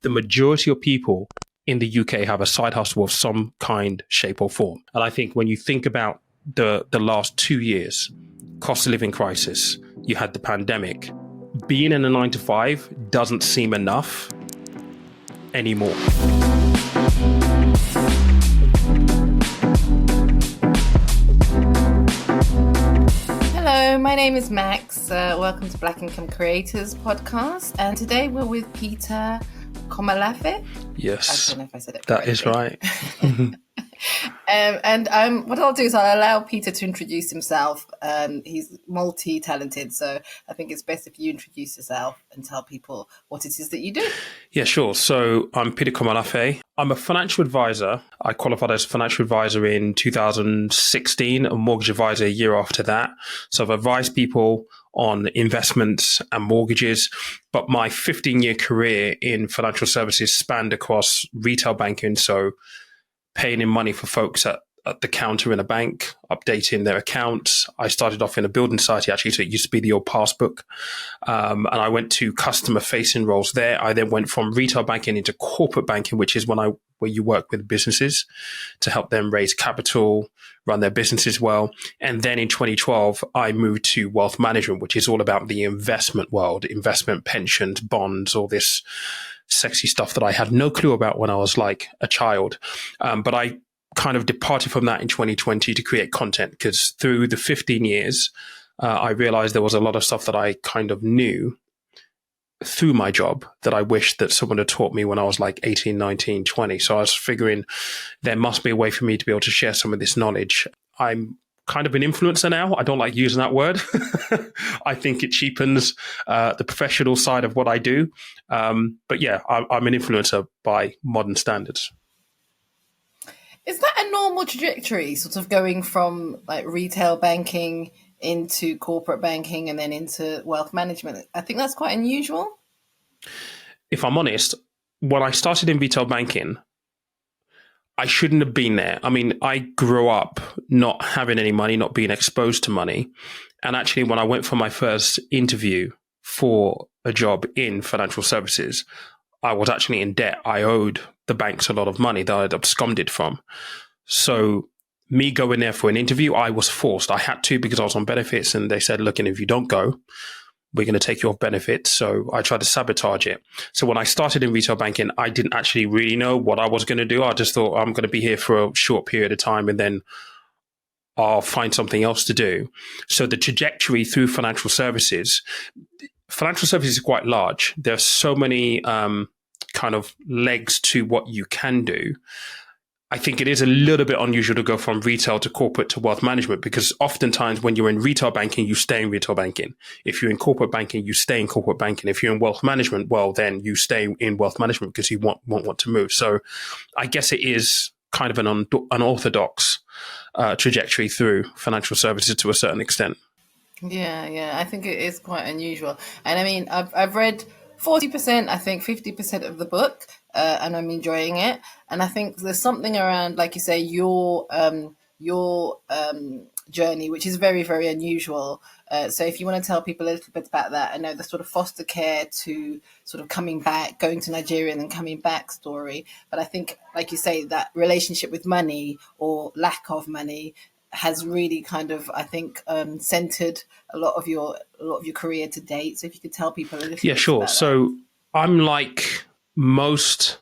the majority of people in the UK have a side hustle of some kind, shape, or form. And I think when you think about the last 2 years, cost of living crisis, you had the pandemic, being in a 9 to 5 doesn't seem enough anymore. Hello, my name is Max. Welcome to Black Income Creators podcast. And today we're with Peter Komolafe. Yes, I don't know if I said it that correctly. is right. What I'll do is I'll allow Peter to introduce himself. He's multi-talented, so I think it's best if you introduce yourself and tell people what it is that you do. Yeah, sure. So I'm Peter Komolafe. I'm a financial advisor. I qualified as a financial advisor in 2016, a mortgage advisor a year after that. So I've advised people on investments and mortgages, but my 15-year career in financial services spanned across retail banking, so paying in money for folks at the counter in a bank, updating their accounts. I started off in a building society, actually, so it used to be the old passbook. And I went to customer-facing roles there. I then went from retail banking into corporate banking, which is where you work with businesses to help them raise capital, run their businesses well. And then in 2012, I moved to wealth management, which is all about the investment world, investment, pensions, bonds, all this sexy stuff that I had no clue about when I was like a child. But I kind of departed from that in 2020 to create content, because through the 15 years, I realized there was a lot of stuff that I kind of knew through my job that I wished that someone had taught me when I was like 18, 19, 20. So I was figuring there must be a way for me to be able to share some of this knowledge. I'm kind of an influencer now. I don't like using that word. I think it cheapens the professional side of what I do. But yeah, I'm an influencer by modern standards. Is that a normal trajectory, sort of going from like retail banking into corporate banking and then into wealth management? I think that's quite unusual. If I'm honest, when I started in retail banking, I shouldn't have been there. I mean, I grew up not having any money, not being exposed to money. And actually, when I went for my first interview for a job in financial services, I was actually in debt. I owed the banks a lot of money that I'd absconded from. So me going there for an interview, I was forced. I had to, because I was on benefits, and they said, look, and if you don't go, we're going to take you off benefits. So I tried to sabotage it. So when I started in retail banking, I didn't actually really know what I was going to do. I just thought I'm going to be here for a short period of time and then I'll find something else to do. So the trajectory through financial services is quite large. There's so many kind of legs to what you can do. I think it is a little bit unusual to go from retail to corporate to wealth management, because oftentimes when you're in retail banking, you stay in retail banking. If you're in corporate banking, you stay in corporate banking. If you're in wealth management, well, then you stay in wealth management because you won't want to move. So I guess it is kind of an unorthodox trajectory through financial services to a certain extent. Yeah, I think it is quite unusual. And I mean, I've read 40%, I think 50% of the book, and I'm enjoying it. And I think there's something around, like you say, your journey, which is very, very unusual. So if you want to tell people a little bit about that, I know the sort of foster care to sort of coming back, going to Nigeria and then coming back story. But I think, like you say, that relationship with money or lack of money has really kind of, I think, centered a lot of your career to date. So if you could tell people a little bit. Yeah, sure. About so that. I'm like most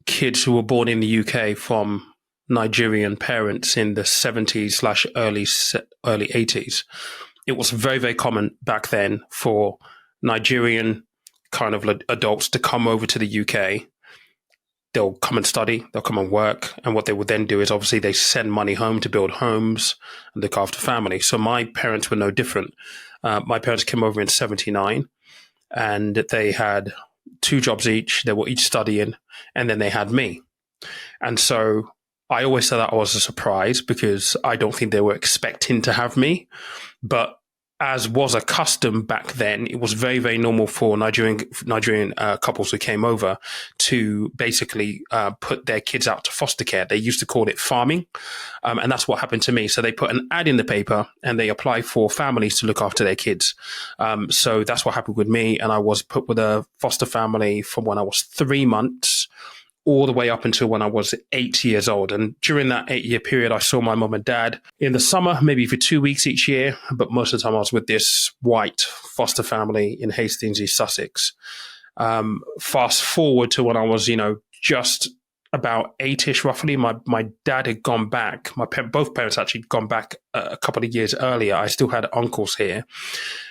kids who were born in the UK from Nigerian parents in the 70s/early 80s. It was very, very common back then for Nigerian kind of adults to come over to the UK. They'll come and study, they'll come and work. And what they would then do is obviously they send money home to build homes and look after family. So my parents were no different. My parents came over in 79 and they had 2 jobs each. They were each studying, and then they had me. And so I always said that I was a surprise because I don't think they were expecting to have me. But as was a custom back then, it was very, very normal for Nigerian couples who came over to basically put their kids out to foster care. They used to call it farming, and that's what happened to me. So they put an ad in the paper and they apply for families to look after their kids. So that's what happened with me, and I was put with a foster family from when I was 3 months all the way up until when I was 8 years old. And during that 8 year period, I saw my mum and dad in the summer, maybe for 2 weeks each year. But most of the time I was with this white foster family in Hastings, East Sussex. Fast forward to when I was, just about 8-ish roughly, my dad had gone back. Both parents actually gone back a couple of years earlier. I still had uncles here,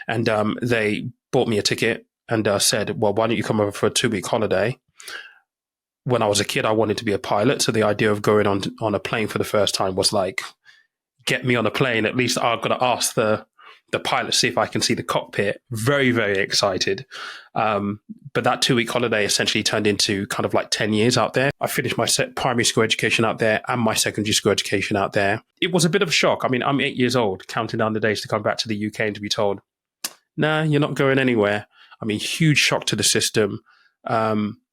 and they bought me a ticket and said, well, why don't you come over for a 2-week holiday? When I was a kid, I wanted to be a pilot. So the idea of going on a plane for the first time was like, get me on a plane. At least I've got to ask the pilot, see if I can see the cockpit. Very, very excited. But that 2-week holiday essentially turned into kind of like 10 years out there. I finished my primary school education out there and my secondary school education out there. It was a bit of a shock. I mean, I'm 8 years old, counting down the days to come back to the UK and to be told, nah, you're not going anywhere. I mean, huge shock to the system.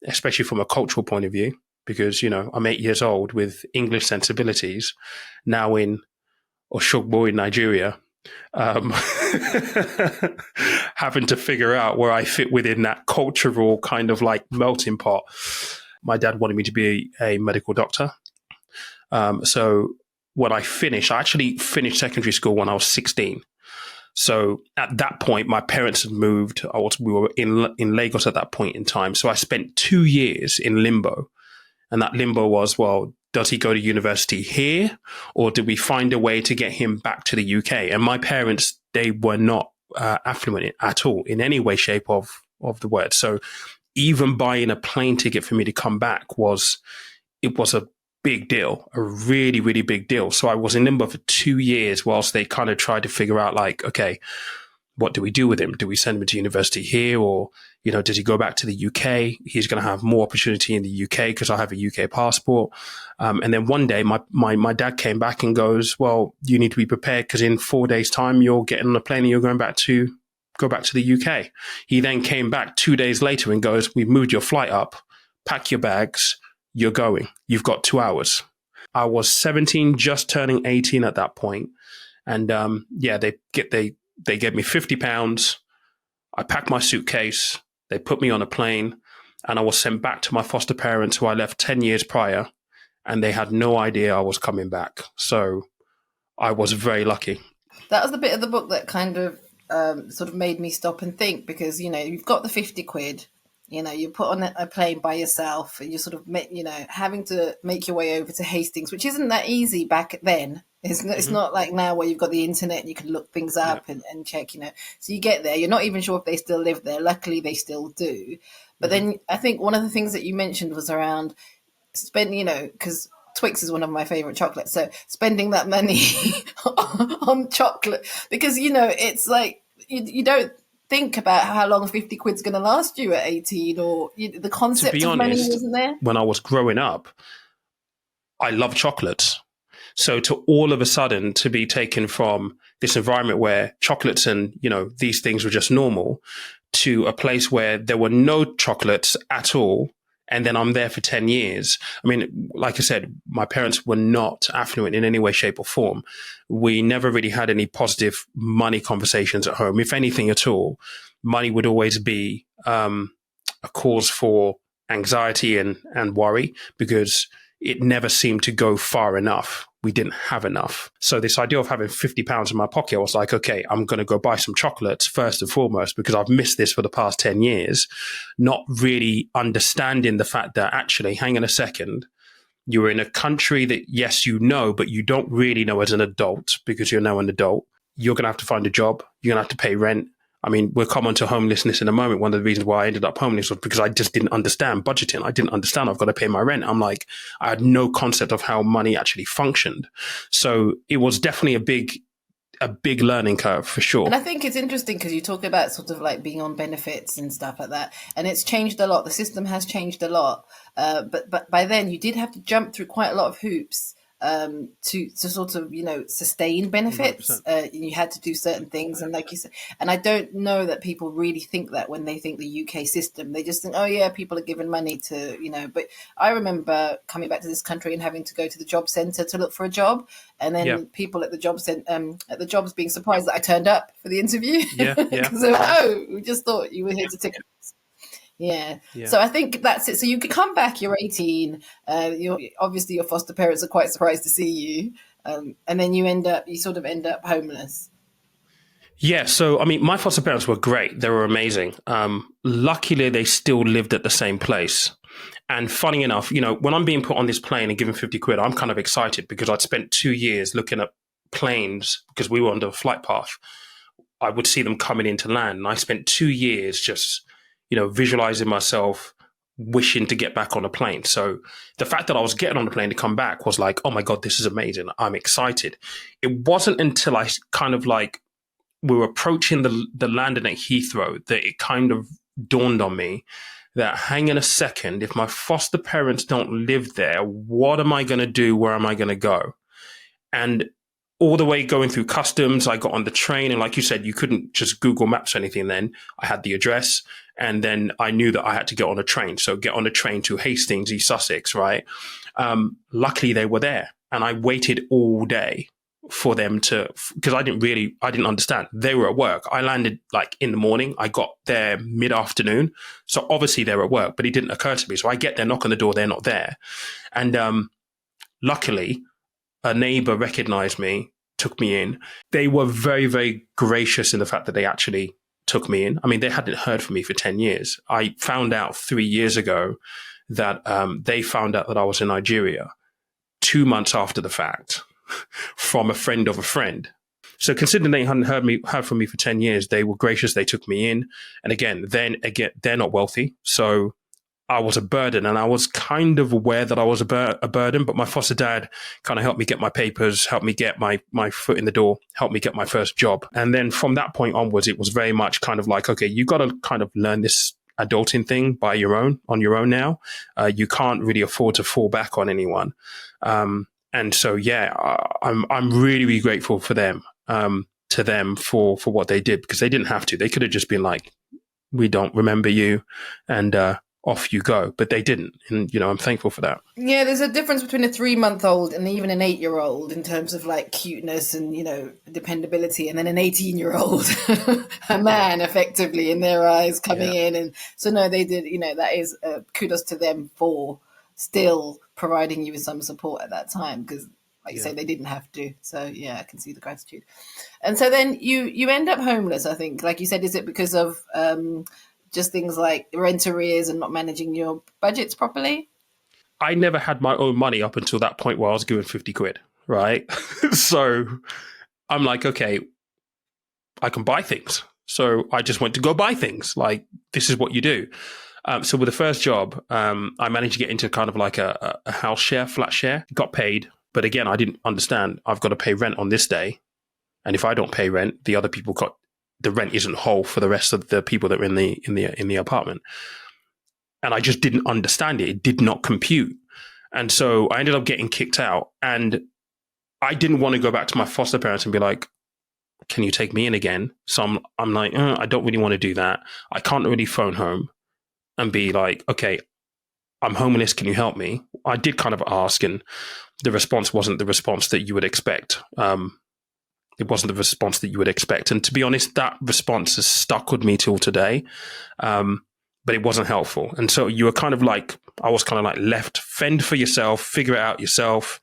Especially from a cultural point of view, because, I'm 8 years old with English sensibilities, now in Oshogbo in Nigeria, having to figure out where I fit within that cultural kind of like melting pot. My dad wanted me to be a medical doctor. So when I actually finished secondary school when I was 16. So at that point, my parents had moved. We were in Lagos at that point in time. So I spent 2 years in limbo. And that limbo was, well, does he go to university here? Or do we find a way to get him back to the UK? And my parents, they were not affluent at all in any way, shape of the word. So even buying a plane ticket for me to come back was a big deal, a really, really big deal. So I was in limbo for 2 years whilst they kind of tried to figure out like, okay, what do we do with him? Do we send him to university here, or, does he go back to the UK? He's going to have more opportunity in the UK because I have a UK passport. And then one day my dad came back and goes, well, you need to be prepared because in 4 days time, you're getting on a plane and you're going back to the UK. He then came back 2 days later and goes, we've moved your flight up, pack your bags, you're going. You've got 2 hours. I was 17, just turning 18 at that point. And they gave me £50. I packed my suitcase. They put me on a plane and I was sent back to my foster parents who I left 10 years prior, and they had no idea I was coming back. So I was very lucky. That was the bit of the book that kind of sort of made me stop and think, because, you've got the 50 quid. You put on a plane by yourself and you're sort of, having to make your way over to Hastings, which isn't that easy back then. It's not like now where you've got the internet and you can look things up and check, So you get there. You're not even sure if they still live there. Luckily, they still do. But then I think one of the things that you mentioned was around spending, because Twix is one of my favorite chocolates. So spending that money on chocolate, because, it's like you don't think about how long 50 quid's going to last you at 18, or the concept of money wasn't there. When I was growing up, I love chocolates. So to all of a sudden to be taken from this environment where chocolates and, these things were just normal, to a place where there were no chocolates at all. And then I'm there for 10 years. I mean, like I said, my parents were not affluent in any way, shape or form. We never really had any positive money conversations at home. If anything at all, money would always be a cause for anxiety and worry, because it never seemed to go far enough. We didn't have enough. So this idea of having £50 in my pocket, I was like, okay, I'm going to go buy some chocolates first and foremost, because I've missed this for the past 10 years, not really understanding the fact that actually, hang on a second, you're in a country that, yes, but you don't really know as an adult, because you're now an adult. You're going to have to find a job. You're going to have to pay rent. I mean, we'll come on to homelessness in a moment. One of the reasons why I ended up homeless was because I just didn't understand budgeting. I didn't understand I've got to pay my rent. I'm like, I had no concept of how money actually functioned. So it was definitely a big learning curve for sure. And I think it's interesting because you talk about sort of like being on benefits and stuff like that. And it's changed a lot. The system has changed a lot. But by then you did have to jump through quite a lot of hoops to sort of, sustain benefits. 100%. You had to do certain things, and like you said, and I don't know that people really think that when they think the UK system. They just think, oh yeah, people are given money to, But I remember coming back to this country and having to go to the job centre to look for a job, and Yeah. then people at the jobs being surprised that I turned up for the interview. Yeah. Yeah. So, we just thought you were here to take. Yeah. Yeah. So I think that's it. So you could come back, you're 18, obviously your foster parents are quite surprised to see you. And then you sort of end up homeless. Yeah. So, I mean, my foster parents were great. They were amazing. Luckily, they still lived at the same place. And funny enough, when I'm being put on this plane and given 50 quid, I'm kind of excited because I'd spent 2 years looking at planes because we were under a flight path. I would see them coming into land. And I spent 2 years just visualizing myself wishing to get back on a plane. So the fact that I was getting on the plane to come back was like, oh my God, this is amazing. I'm excited. It wasn't until I kind of like, we were approaching the landing at Heathrow that it kind of dawned on me that, hang on a second, if my foster parents don't live there, what am I going to do? Where am I going to go? And all the way going through customs, I got on the train. And like you said, you couldn't just Google Maps or anything then. I had the address. And then I knew that I had to get on a train. So get on a train to Hastings, East Sussex, right? Luckily, they were there. And I waited all day for them because I didn't understand. They were at work. I landed like in the morning. I got there mid-afternoon. So obviously they were at work, but it didn't occur to me. So I get there, knock on the door, they're not there. And luckily, a neighbor recognized me, took me in. They were very, very gracious in the fact that they actually took me in. I mean, they hadn't heard from me for 10 years. I found out 3 years ago that they found out that I was in Nigeria 2 months after the fact from a friend of a friend. So considering they hadn't heard from me for 10 years, they were gracious. They took me in. And again, they're not wealthy. So I was a burden, and I was kind of aware that I was a burden, but my foster dad kind of helped me get my papers, helped me get my foot in the door, helped me get my first job. And then from that point onwards, it was very much kind of like, okay, you got to kind of learn this adulting thing on your own now. You can't really afford to fall back on anyone. And so, yeah, I'm really, really grateful for them, to them for what they did, because they didn't have to. They could have just been like, we don't remember you, and off you go. But they didn't. And, I'm thankful for that. Yeah, there's a difference between a 3-month-old and even an 8-year-old in terms of like cuteness and, dependability, and then an 18-year-old, a man effectively in their eyes coming in. And so, no, they did, that is kudos to them for still providing you with some support at that time, because like you say, they didn't have to. So yeah, I can see the gratitude. And so then you end up homeless, I think. Like you said, is it because of just things like rent arrears and not managing your budgets properly? I never had my own money up until that point where I was given 50 quid, right? So I'm like, okay, I can buy things. So I just went to go buy things. Like, this is what you do. So with the first job, I managed to get into kind of like a house share, flat share, got paid. But again, I didn't understand. I've got to pay rent on this day. And if I don't pay rent, the other people the rent isn't whole for the rest of the people that are in the apartment. And I just didn't understand it. It did not compute. And so I ended up getting kicked out. And I didn't want to go back to my foster parents and be like, can you take me in again? So I'm like, I don't really want to do that. I can't really phone home and be like, okay, I'm homeless. Can you help me? I did kind of ask, and the response wasn't the response that you would expect. It wasn't the response that you would expect. And to be honest, that response has stuck with me till today. But it wasn't helpful. And so you were kind of like, I was kind of like left, fend for yourself, figure it out yourself,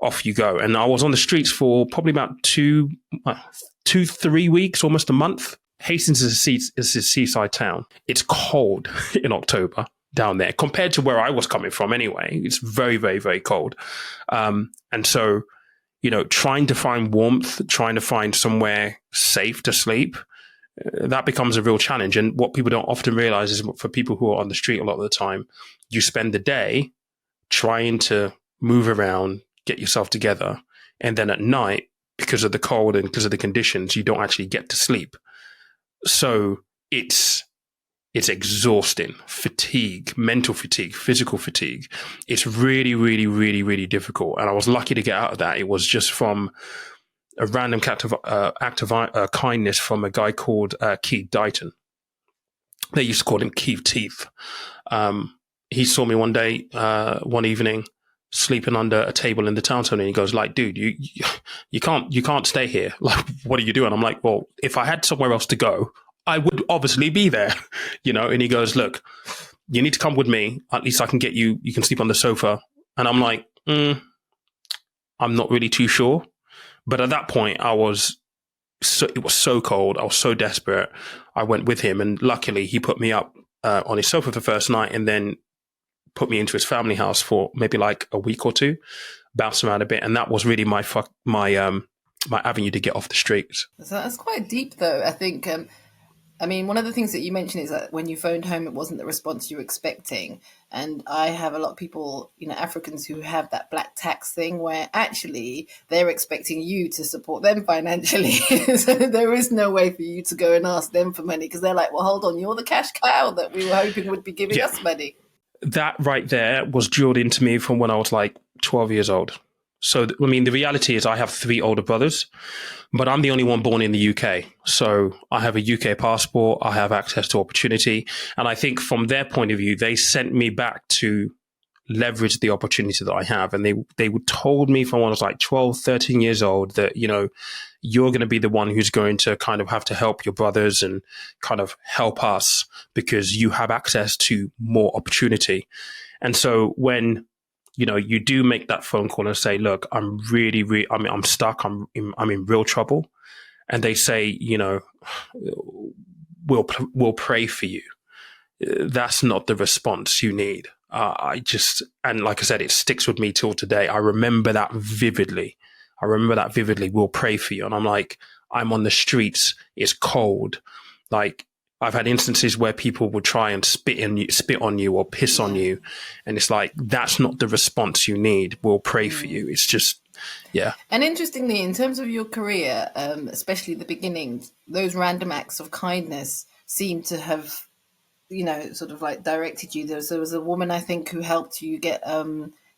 off you go. And I was on the streets for probably about 3 weeks, almost a month. Hastings is a seaside town. It's cold in October down there compared to where I was coming from anyway. It's very, very, very cold. And so, trying to find warmth, trying to find somewhere safe to sleep, that becomes a real challenge. And what people don't often realize is, for people who are on the street a lot of the time, you spend the day trying to move around, get yourself together. And then at night, because of the cold and because of the conditions, you don't actually get to sleep. So it's It's exhausting, fatigue, mental fatigue, physical fatigue. It's really, really, really, really difficult. And I was lucky to get out of that. It was just from a random act of kindness from a guy called Keith Dighton. They used to call him Keith Teeth. He saw me one day, one evening, sleeping under a table in the town centre, and he goes, like, dude, you can't stay here. Like, what are you doing? I'm like, well, if I had somewhere else to go, I would obviously be there, and he goes, look, you need to come with me. At least I can get you can sleep on the sofa. And I'm like, I'm not really too sure. But at that point, it was so cold. I was so desperate. I went with him, and luckily he put me up on his sofa the first night, and then put me into his family house for maybe like a week or two, bounced around a bit. And that was really my avenue to get off the streets. So that's quite deep, though. I think, one of the things that you mentioned is that when you phoned home, it wasn't the response you were expecting. And I have a lot of people, Africans who have that black tax thing where actually they're expecting you to support them financially. So there is no way for you to go and ask them for money because they're like, well, hold on, you're the cash cow that we were hoping would be giving us money. That right there was drilled into me from when I was like 12 years old. So, the reality is I have 3 older brothers, but I'm the only one born in the UK. So I have a UK passport. I have access to opportunity. And I think from their point of view, they sent me back to leverage the opportunity that I have. And they told me from when I was like 12, 13 years old that, you're going to be the one who's going to kind of have to help your brothers and kind of help us because you have access to more opportunity. And so when you do make that phone call and say, look, I'm really, I'm stuck. I'm in real trouble. And they say, we'll pray for you. That's not the response you need. And like I said, it sticks with me till today. I remember that vividly. We'll pray for you. And I'm like, I'm on the streets. It's cold. Like, I've had instances where people would try and spit on you or piss on you. And it's like, that's not the response you need. We'll pray for you. It's just, yeah. And interestingly, in terms of your career, especially the beginning, those random acts of kindness seem to have, sort of like directed you. There was a woman, I think, who helped you get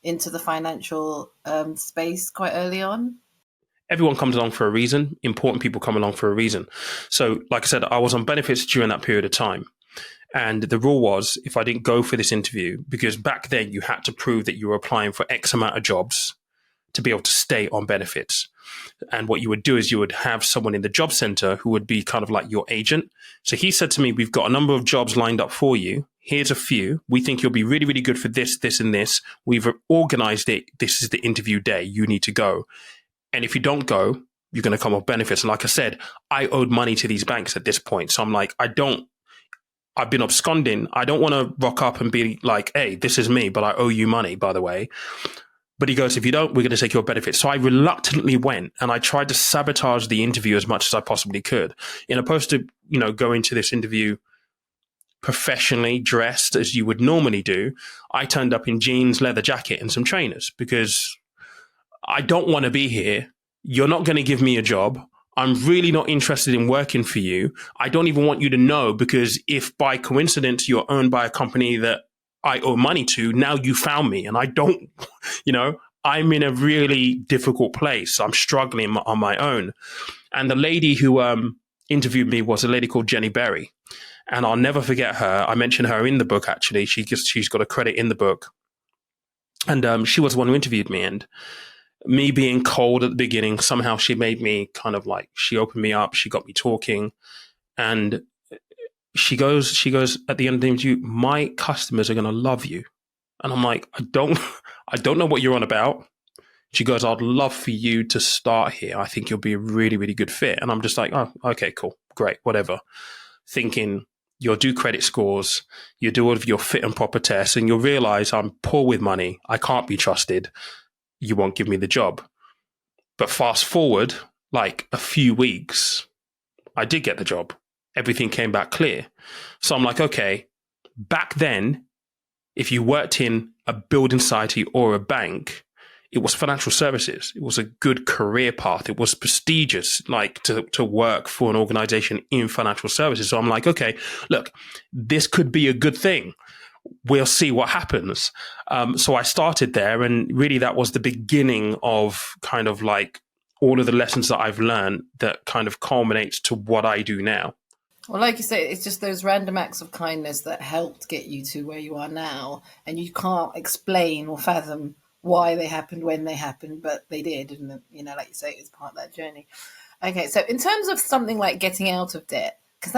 into the financial space quite early on. Everyone comes along for a reason. Important people come along for a reason. So, like I said, I was on benefits during that period of time. And the rule was, if I didn't go for this interview, because back then you had to prove that you were applying for X amount of jobs to be able to stay on benefits. And what you would do is you would have someone in the job center who would be kind of like your agent. So he said to me, we've got a number of jobs lined up for you. Here's a few. We think you'll be really, really good for this, this, and this. We've organized it. This is the interview day. You need to go. And if you don't go, you're going to come off benefits. And like I said, I owed money to these banks at this point. So I'm like, I've been absconding. I don't want to rock up and be like, hey, this is me, but I owe you money, by the way. But he goes, if you don't, we're going to take your benefits. So I reluctantly went and I tried to sabotage the interview as much as I possibly could. In opposed to, go into this interview professionally dressed as you would normally do, I turned up in jeans, leather jacket, and some trainers because I don't want to be here. You're not going to give me a job. I'm really not interested in working for you. I don't even want you to know because if by coincidence you're owned by a company that I owe money to, now you found me and I don't, I'm in a really difficult place. I'm struggling on my own. And the lady who interviewed me was a lady called Jenny Berry. And I'll never forget her. I mentioned her in the book, actually. She's got a credit in the book. And she was the one who interviewed me. And me being cold at the beginning, somehow she made me kind of like, she opened me up, she got me talking. And she goes at the end of the interview, my customers are going to love you. And I'm like, I don't know what you're on about. She goes, I'd love for you to start here. I think you'll be a really, really good fit. And I'm just like, oh, okay, cool, great, whatever. Thinking you'll do credit scores, you do all of your fit and proper tests, and you'll realize I'm poor with money. I can't be trusted. You won't give me the job. But fast forward like a few weeks, I did get the job. Everything came back clear. So I'm like, okay, back then, if you worked in a building society or a bank, it was financial services. It was a good career path. It was prestigious, like to work for an organization in financial services. So I'm like, okay, look, this could be a good thing. We'll see what happens. So I started there, and really that was the beginning of kind of like all of the lessons that I've learned that kind of culminates to what I do now. Well, like you say, it's just those random acts of kindness that helped get you to where you are now, and you can't explain or fathom why they happened when they happened, but they did, and like you say, it's part of that journey. Okay, so in terms of something like getting out of debt, because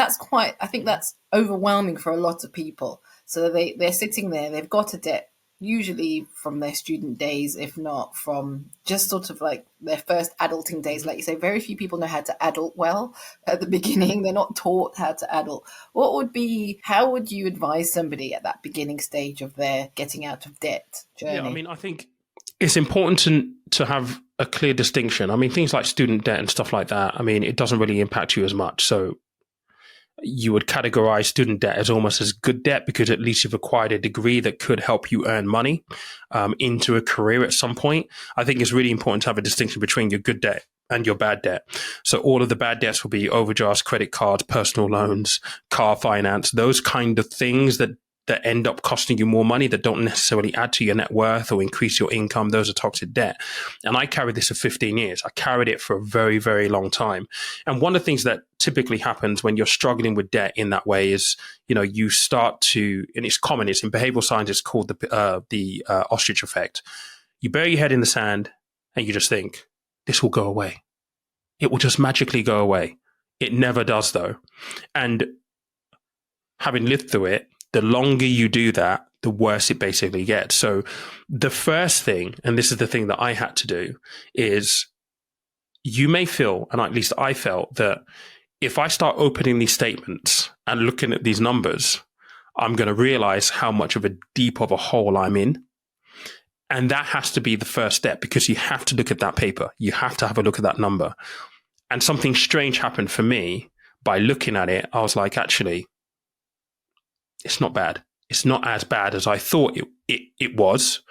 I think that's overwhelming for a lot of people. So they're sitting there, they've got a debt, usually from their student days, if not from just sort of like their first adulting days. Like you say, very few people know how to adult well at the beginning. They're not taught how to adult. How would you advise somebody at that beginning stage of their getting out of debt journey? Yeah, I mean, I think it's important to have a clear distinction. I mean, things like student debt and stuff like that, I mean, it doesn't really impact you as much. So you would categorize student debt as almost as good debt because at least you've acquired a degree that could help you earn money into a career at some point. I think it's really important to have a distinction between your good debt and your bad debt. So all of the bad debts will be overdrafts, credit cards, personal loans, car finance, those kind of things that end up costing you more money, that don't necessarily add to your net worth or increase your income. Those are toxic debt. And I carried this for 15 years. I carried it for a very, very long time. And one of the things that typically happens when you're struggling with debt in that way is, you start to, and it's common, it's in behavioral science, it's called the ostrich effect. You bury your head in the sand and you just think, this will go away. It will just magically go away. It never does though. And having lived through it, the longer you do that, the worse it basically gets. So the first thing, and this is the thing that I had to do, is you may feel, and at least I felt, that if I start opening these statements and looking at these numbers, I'm going to realize how much of a deep of a hole I'm in. And that has to be the first step, because you have to look at that paper. You have to have a look at that number. And something strange happened for me. By looking at it, I was like, actually, it's not bad. It's not as bad as I thought it was.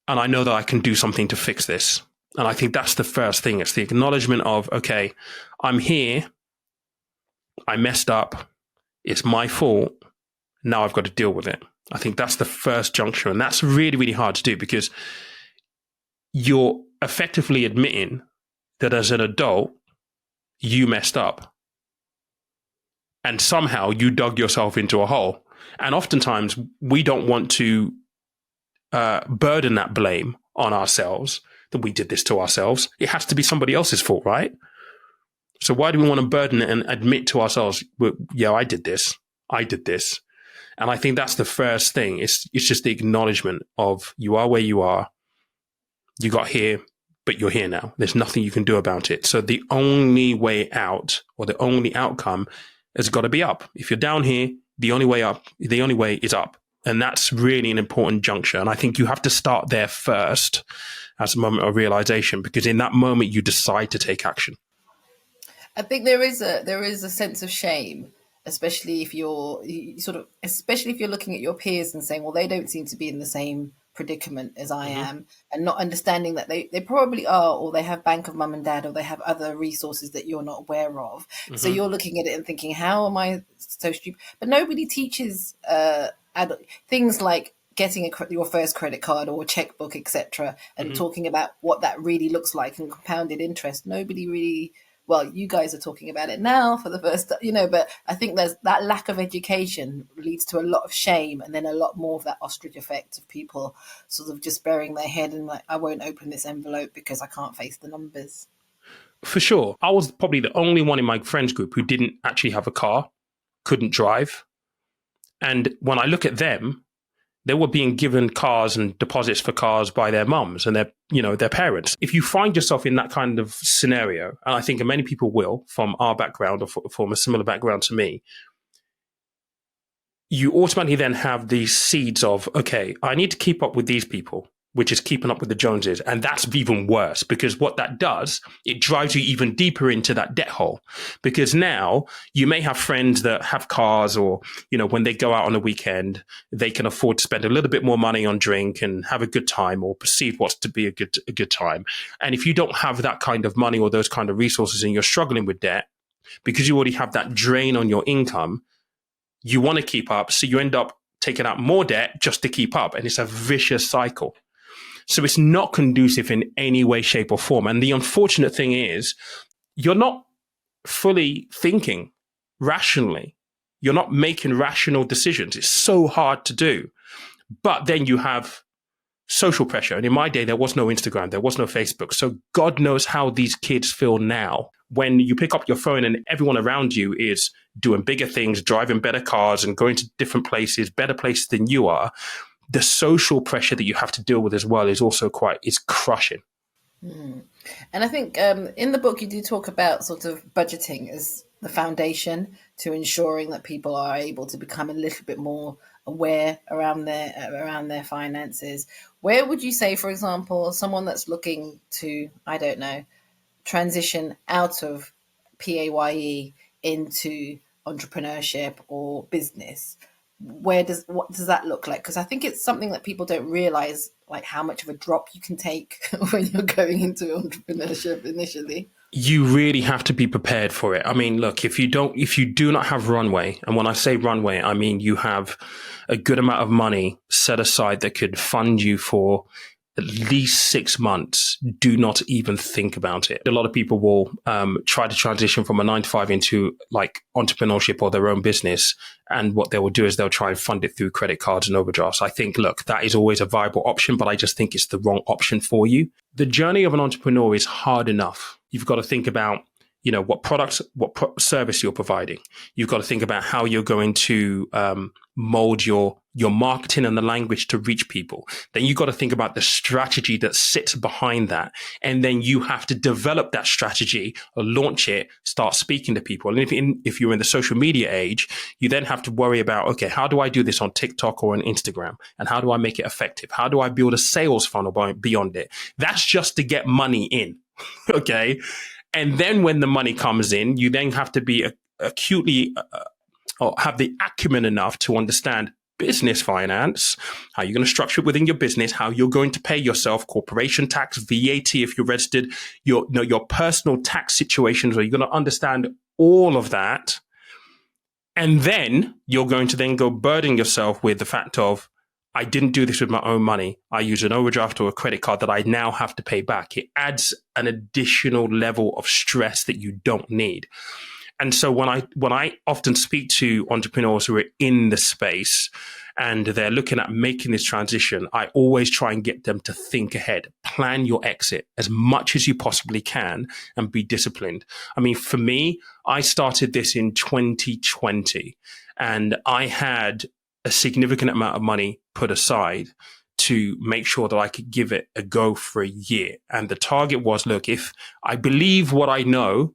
And I know that I can do something to fix this. And I think that's the first thing. It's the acknowledgement of, okay, I'm here. I messed up. It's my fault. Now I've got to deal with it. I think that's the first juncture. And that's really, really hard to do, because you're effectively admitting that as an adult, you messed up. And somehow you dug yourself into a hole. And oftentimes we don't want to burden that blame on ourselves, that we did this to ourselves. It has to be somebody else's fault, right? So why do we want to burden it and admit to ourselves, yeah, I did this. And I think that's the first thing. It's just the acknowledgement of, you are where you are. You got here, but you're here now. There's nothing you can do about it. So the only way out, or the only outcome, has got to be up. If you're down here, the only way is up. And that's really an important juncture. And I think you have to start there first as a moment of realization, because in that moment you decide to take action. I think there is a sense of shame, especially if you're looking at your peers and saying, well, they don't seem to be in the same predicament as I am, and not understanding that they probably are, or they have bank of mum and dad, or they have other resources that you're not aware of. So you're looking at it and thinking, how am I so stupid? But nobody teaches things like getting your first credit card or checkbook, etc., and talking about what that really looks like, and compounded interest. Nobody really. Well, you guys are talking about it now for the first, but I think there's that lack of education leads to a lot of shame, and then a lot more of that ostrich effect of people sort of just burying their head and like, I won't open this envelope because I can't face the numbers. For sure. I was probably the only one in my friends group who didn't actually have a car, couldn't drive. And when I look at them, they were being given cars and deposits for cars by their mums and their parents. If you find yourself in that kind of scenario, and I think many people will from our background or from a similar background to me, you automatically then have these seeds of, okay, I need to keep up with these people. which is keeping up with the Joneses. And that's even worse, because what that does, it drives you even deeper into that debt hole. Because now you may have friends that have cars, or, when they go out on a weekend, they can afford to spend a little bit more money on drink and have a good time, or perceive what's to be a good time. And if you don't have that kind of money or those kind of resources, and you're struggling with debt, because you already have that drain on your income, you want to keep up. So you end up taking out more debt just to keep up. And it's a vicious cycle. So it's not conducive in any way, shape, or form. And the unfortunate thing is, you're not fully thinking rationally. You're not making rational decisions. It's so hard to do. But then you have social pressure. And in my day, there was no Instagram, there was no Facebook. So God knows how these kids feel now. When you pick up your phone and everyone around you is doing bigger things, driving better cars and going to different places, better places than you are, the social pressure that you have to deal with as well is also is crushing. Mm. And I think in the book, you do talk about sort of budgeting as the foundation to ensuring that people are able to become a little bit more aware around their finances. Where would you say, for example, someone that's looking to, I don't know, transition out of PAYE into entrepreneurship or business, what does that look like? Because I think it's something that people don't realize, like how much of a drop you can take when you're going into entrepreneurship initially. You really have to be prepared for it. I mean, look, if you do not have runway, and when I say runway, I mean you have a good amount of money set aside that could fund you for at least 6 months, do not even think about it. A lot of people will try to transition from a 9-to-5 into like entrepreneurship or their own business. And what they will do is they'll try and fund it through credit cards and overdrafts. I think, look, that is always a viable option, but I just think it's the wrong option for you. The journey of an entrepreneur is hard enough. You've got to think about, what products, service you're providing. You've got to think about how you're going to mold your marketing and the language to reach people. Then you've got to think about the strategy that sits behind that. And then you have to develop that strategy, or launch it, start speaking to people. And if you're in the social media age, you then have to worry about, okay, how do I do this on TikTok or on Instagram? And how do I make it effective? How do I build a sales funnel beyond it? That's just to get money in. Okay. And then when the money comes in, you then have to be acutely or have the acumen enough to understand business finance, how you're going to structure it within your business, how you're going to pay yourself corporation tax, VAT if you're registered, your personal tax situations, where you're going to understand all of that. And then you're going to then go burden yourself with the fact of, I didn't do this with my own money. I use an overdraft or a credit card that I now have to pay back. It adds an additional level of stress that you don't need. And so when I often speak to entrepreneurs who are in the space and they're looking at making this transition, I always try and get them to think ahead, plan your exit as much as you possibly can, and be disciplined. I mean, for me, I started this in 2020, and I had a significant amount of money put aside to make sure that I could give it a go for a year. And the target was, look, if I believe what I know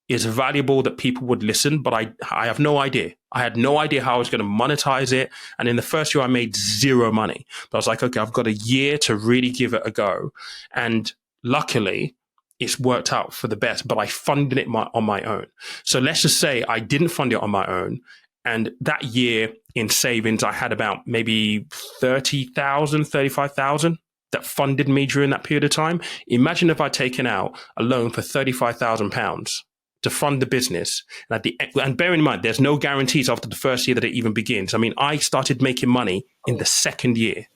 is valuable, that people would listen, but I have no idea. I had no idea how I was going to monetize it. And in the first year, I made zero money. But I was like, okay, I've got a year to really give it a go. And luckily, it's worked out for the best, but I funded it on my own. So let's just say I didn't fund it on my own. And that year in savings, I had about maybe 30,000, 35,000 that funded me during that period of time. Imagine if I'd taken out a loan for £35,000 to fund the business. And bear in mind, there's no guarantees after the first year that it even begins. I mean, I started making money in the second year.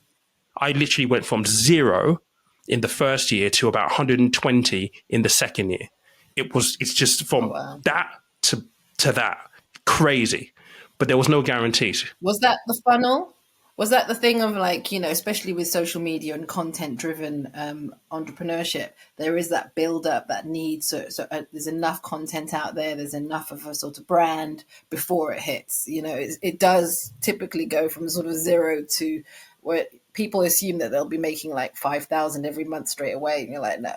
I literally went from zero in the first year to about 120 in the second year. It's just from that to that. Crazy. But there was no guarantees. Was that the funnel? Was that the thing of like, especially with social media and content-driven entrepreneurship, there is that build-up, that need. So there's enough content out there. There's enough of a sort of brand before it hits. It does typically go from sort of zero to where people assume that they'll be making like 5,000 every month straight away. And you're like, no,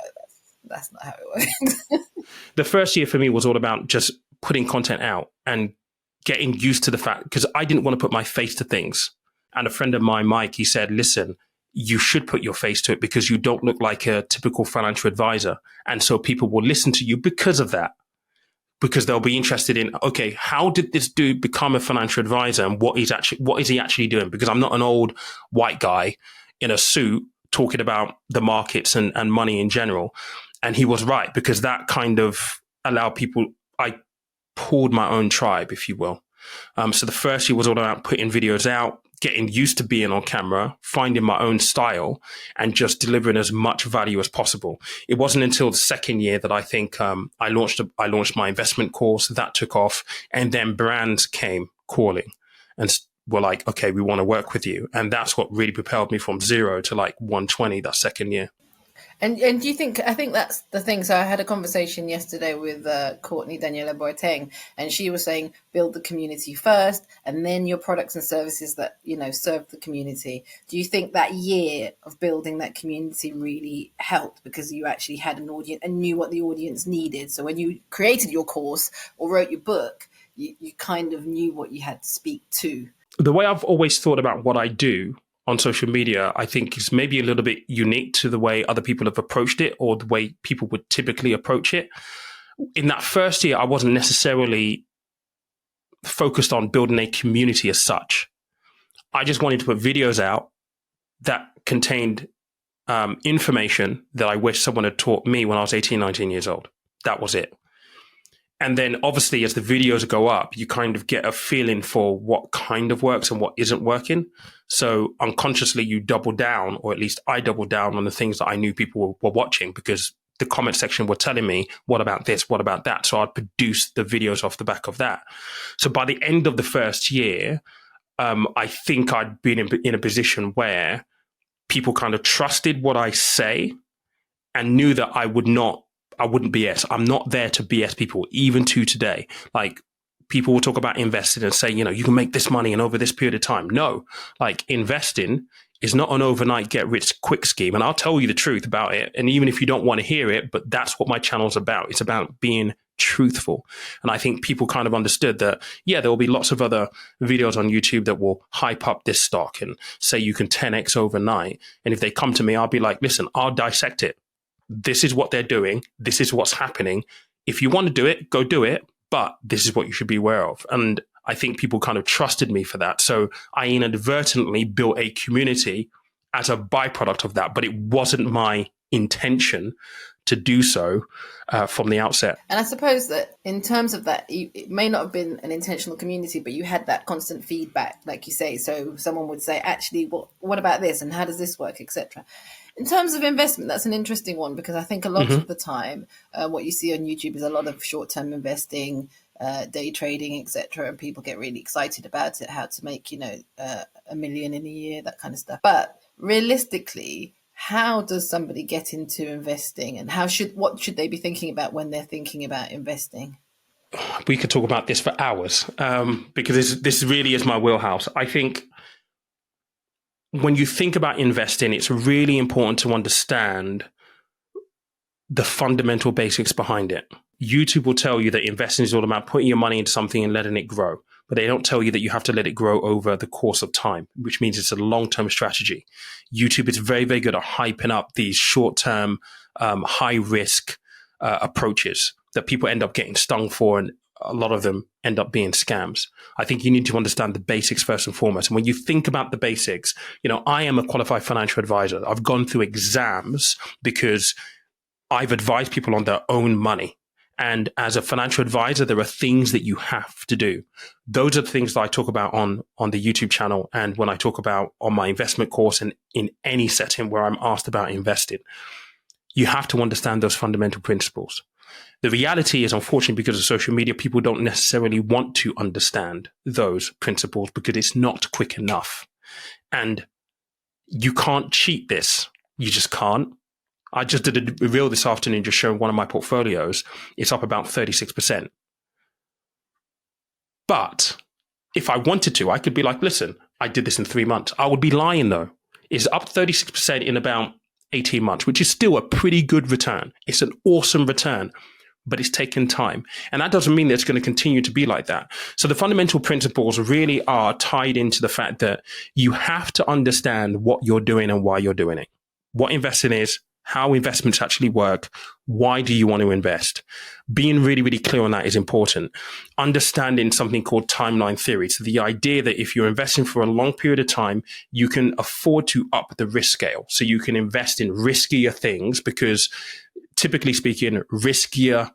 that's not how it works. The first year for me was all about just putting content out and getting used to the fact, because I didn't want to put my face to things. And a friend of mine, Mike, he said, listen, you should put your face to it because you don't look like a typical financial advisor. And so people will listen to you because of that, because they'll be interested in, okay, how did this dude become a financial advisor and what is he actually doing? Because I'm not an old white guy in a suit talking about the markets and money in general. And he was right, because that kind of allowed people, I pulled my own tribe, if you will. So the first year was all about putting videos out, getting used to being on camera, finding my own style, and just delivering as much value as possible. It wasn't until the second year that I think I launched my investment course. That took off, and then brands came calling and were like, okay, we want to work with you. And that's what really propelled me from 0 to like 120 that second year. And do you think, I think that's the thing. So I had a conversation yesterday with Courtney Daniela Boateng, and she was saying, build the community first, and then your products and services that, you know, serve the community. Do you think that year of building that community really helped because you actually had an audience and knew what the audience needed? So when you created your course or wrote your book, you kind of knew what you had to speak to. The way I've always thought about what I do on social media, I think is maybe a little bit unique to the way other people have approached it or the way people would typically approach it. In that first year, I wasn't necessarily focused on building a community as such. I just wanted to put videos out that contained information that I wish someone had taught me when I was 18, 19 years old. That was it. And then obviously as the videos go up, you kind of get a feeling for what kind of works and what isn't working. So unconsciously you double down, or at least I doubled down on the things that I knew people were watching, because the comment section were telling me, what about this? What about that? So I'd produce the videos off the back of that. So by the end of the first year, I think I'd been in a position where people kind of trusted what I say and knew that I wouldn't BS. I'm not there to BS people, even to today. Like, people will talk about investing and say, you know, you can make this money in over this period of time. No, like, investing is not an overnight get rich quick scheme. And I'll tell you the truth about it. And even if you don't want to hear it, but that's what my channel's about. It's about being truthful. And I think people kind of understood that, yeah, there will be lots of other videos on YouTube that will hype up this stock and say you can 10x overnight. And if they come to me, I'll be like, listen, I'll dissect it. This is what they're doing. This is what's happening. If you want to do it, go do it. But this is what you should be aware of. And I think people kind of trusted me for that. So I inadvertently built a community as a byproduct of that. But it wasn't my intention to do so from the outset. And I suppose that in terms of that, it may not have been an intentional community, but you had that constant feedback, like you say. So someone would say, actually, what about this? And how does this work, etc. In terms of investment, that's an interesting one, because I think a lot of the time, what you see on YouTube is a lot of short-term investing, day trading, etc. And people get really excited about it, how to make, $1 million in a year, that kind of stuff. But realistically, how does somebody get into investing, and what should they be thinking about when they're thinking about investing? We could talk about this for hours, because this really is my wheelhouse. I think when you think about investing, it's really important to understand the fundamental basics behind it. YouTube will tell you that investing is all about putting your money into something and letting it grow. But they don't tell you that you have to let it grow over the course of time, which means it's a long-term strategy. YouTube is very, very good at hyping up these short-term, high-risk approaches that people end up getting stung for, and a lot of them end up being scams. I think you need to understand the basics first and foremost. And when you think about the basics, I am a qualified financial advisor. I've gone through exams because I've advised people on their own money. And as a financial advisor, there are things that you have to do. Those are the things that I talk about on the YouTube channel, and when I talk about on my investment course, and in any setting where I'm asked about investing. You have to understand those fundamental principles. The reality is, unfortunately, because of social media, people don't necessarily want to understand those principles because it's not quick enough. And you can't cheat this. You just can't. I just did a reel this afternoon just showing one of my portfolios. It's up about 36%. But if I wanted to, I could be like, listen, I did this in 3 months. I would be lying, though. It's up 36% in about 18 months, which is still a pretty good return. It's an awesome return. but it's taken time. And that doesn't mean that it's going to continue to be like that. So the fundamental principles really are tied into the fact that you have to understand what you're doing and why you're doing it, what investing is, how investments actually work. Why do you want to invest? Being really, really clear on that is important. Understanding something called timeline theory. So the idea that if you're investing for a long period of time, you can afford to up the risk scale. So you can invest in riskier things because typically speaking, riskier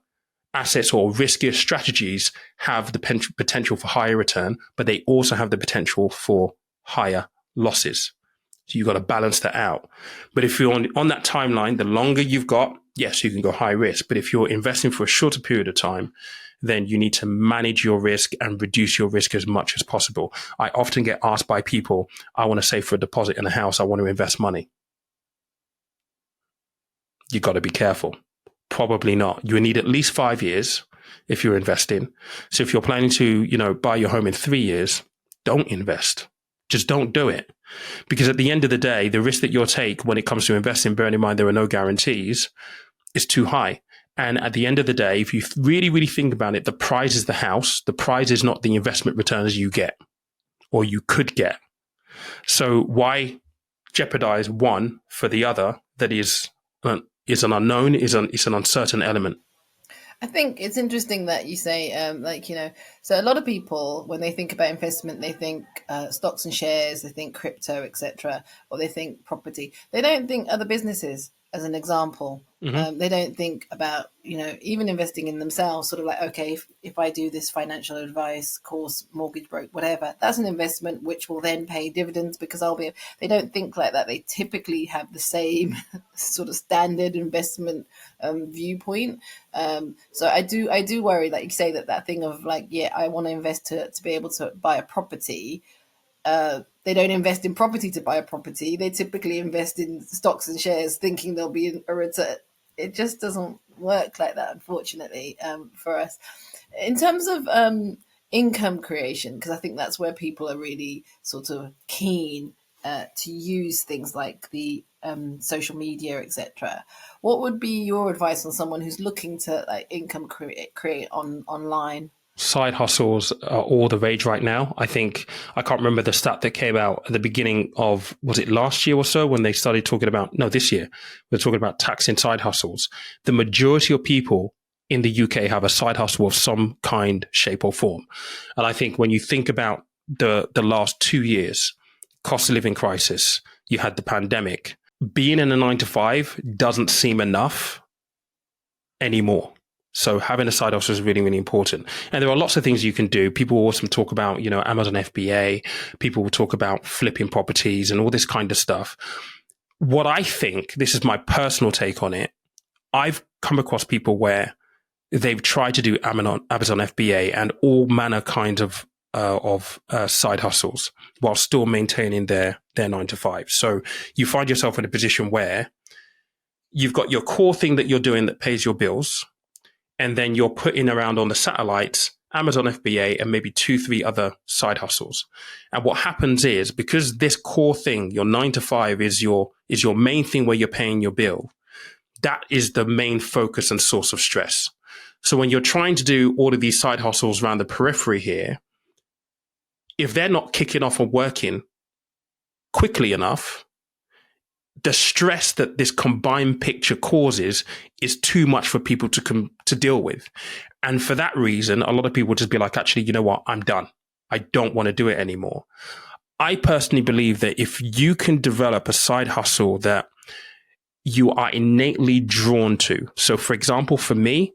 assets or riskier strategies have the potential for higher return, but they also have the potential for higher losses. So you've got to balance that out. But if you're on that timeline, the longer you've got, yes, you can go high risk. But if you're investing for a shorter period of time, then you need to manage your risk and reduce your risk as much as possible. I often get asked by people, I want to save for a deposit in a house. I want to invest money. You've got to be careful. Probably not. You need at least 5 years if you're investing. So if you're planning to, buy your home in 3 years, don't invest. Just don't do it. Because at the end of the day, the risk that you'll take when it comes to investing, bearing in mind there are no guarantees, is too high. And at the end of the day, if you really, really think about it, the prize is the house. The prize is not the investment returns you get or you could get. So why jeopardize one for the other that is an unknown, is an uncertain element? I think it's interesting that you say, so a lot of people, when they think about investment, they think stocks and shares, they think crypto, etc., or they think property. They don't think other businesses, as an example. Mm-hmm. They don't think about, even investing in themselves, sort of like, okay, if I do this financial advice course, mortgage broke, whatever, that's an investment which will then pay dividends because they don't think like that. They typically have the same sort of standard investment viewpoint. So I do worry, like you say, that thing of like, yeah, I want to invest to be able to buy a property. They don't invest in property to buy a property. They typically invest in stocks and shares thinking there'll be a return. It just doesn't work like that, unfortunately, for us. In terms of income creation, because I think that's where people are really sort of keen to use things like the social media, etc. What would be your advice on someone who's looking to income create online? Side hustles are all the rage right now. I think, I can't remember the stat that came out at the beginning of, was it last year or so, when they started talking about, no, this year, we're talking about taxing side hustles. The majority of people in the UK have a side hustle of some kind, shape or form. And I think when you think about the last 2 years, cost of living crisis, you had the pandemic, being in a 9 to 5 doesn't seem enough anymore. So having a side hustle is really, really important. And there are lots of things you can do. People will also talk about, Amazon FBA. People will talk about flipping properties and all this kind of stuff. What I think, this is my personal take on it, I've come across people where they've tried to do Amazon FBA and all manner kinds of side hustles while still maintaining their 9 to 5. So you find yourself in a position where you've got your core thing that you're doing that pays your bills, and then you're putting around on the satellites, Amazon FBA, and maybe 2-3 other side hustles. And what happens is, because this core thing, your 9 to 5 is your main thing where you're paying your bill, that is the main focus and source of stress. So when you're trying to do all of these side hustles around the periphery here, if they're not kicking off and working quickly enough, the stress that this combined picture causes is too much for people to deal with. And for that reason, a lot of people just be like, actually, you know what? I'm done. I don't want to do it anymore. I personally believe that if you can develop a side hustle that you are innately drawn to. So for example, for me,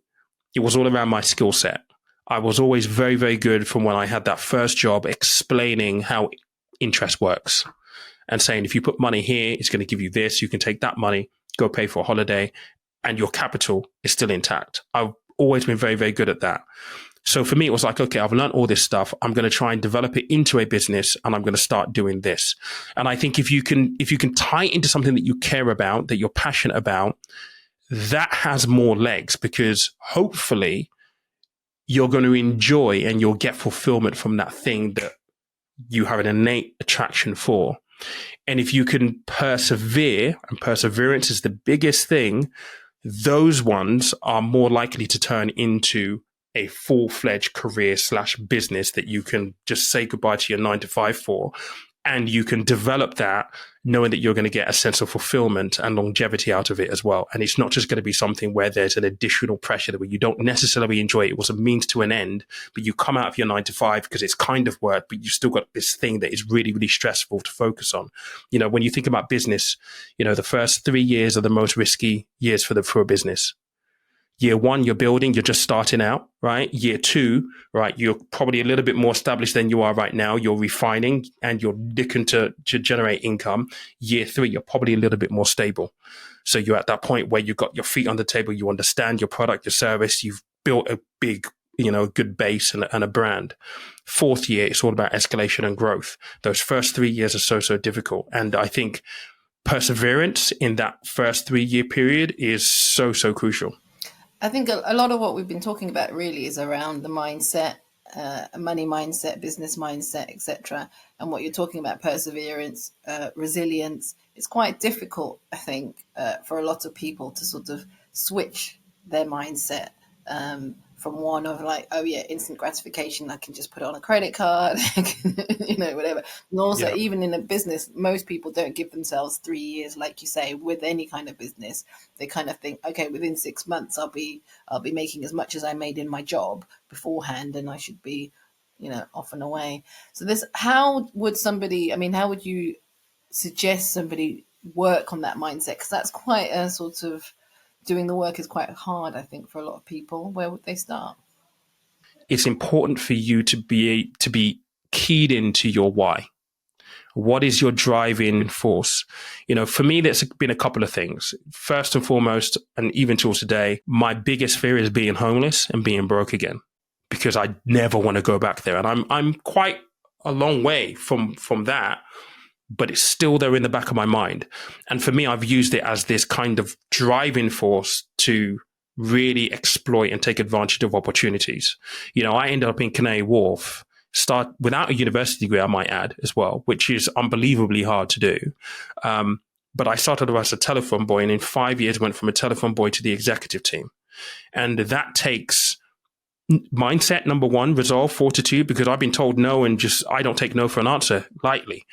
it was all around my skill set. I was always very, very good from when I had that first job explaining how interest works. And saying, if you put money here, it's going to give you this. You can take that money, go pay for a holiday, and your capital is still intact. I've always been very, very good at that. So for me, it was like, okay, I've learned all this stuff. I'm going to try and develop it into a business, and I'm going to start doing this. And I think if you can tie it into something that you care about, that you're passionate about, that has more legs, because hopefully you're going to enjoy and you'll get fulfillment from that thing that you have an innate attraction for. And if you can persevere, and perseverance is the biggest thing, those ones are more likely to turn into a full-fledged career / business that you can just say goodbye to your 9 to 5 for. And you can develop that knowing that you're going to get a sense of fulfillment and longevity out of it as well. And it's not just going to be something where there's an additional pressure that you don't necessarily enjoy. It was a means to an end, but you come out of your 9 to 5 because it's kind of work, but you've still got this thing that is really, really stressful to focus on. When you think about business, the first 3 years are the most risky years for a business. Year 1, you're building, you're just starting out, right? Year 2, right, you're probably a little bit more established than you are right now. You're refining and you're looking to generate income. Year 3, you're probably a little bit more stable. So you're at that point where you've got your feet on the table, you understand your product, your service, you've built a big, good base and a brand. 4th year, it's all about escalation and growth. Those first 3 years are so difficult. And I think perseverance in that first 3-year period is so crucial. I think a lot of what we've been talking about really is around the mindset, money mindset, business mindset, etc. And what you're talking about, perseverance, resilience, it's quite difficult, I think, for a lot of people to sort of switch their mindset from one of like, oh yeah, instant gratification, I can just put it on a credit card, whatever. And also, even in a business, most people don't give themselves 3 years, like you say, with any kind of business. They kind of think, okay, within 6 months, I'll be making as much as I made in my job beforehand, and I should be, off and away. So how would you suggest somebody work on that mindset? Because that's quite a sort of, doing the work is quite hard, I think, for a lot of people. Where would they start? It's important for you to be keyed into your why. What is your driving force? For me, there's been a couple of things. First and foremost, and even till today, my biggest fear is being homeless and being broke again, because I never want to go back there. And I'm quite a long way from that, but it's still there in the back of my mind. And for me, I've used it as this kind of driving force to really exploit and take advantage of opportunities. I ended up in Canary Wharf, without a university degree, I might add as well, which is unbelievably hard to do. But I started as a telephone boy, and in 5 years went from a telephone boy to the executive team. And that takes mindset, number one, resolve, fortitude, because I've been told no, and I don't take no for an answer lightly.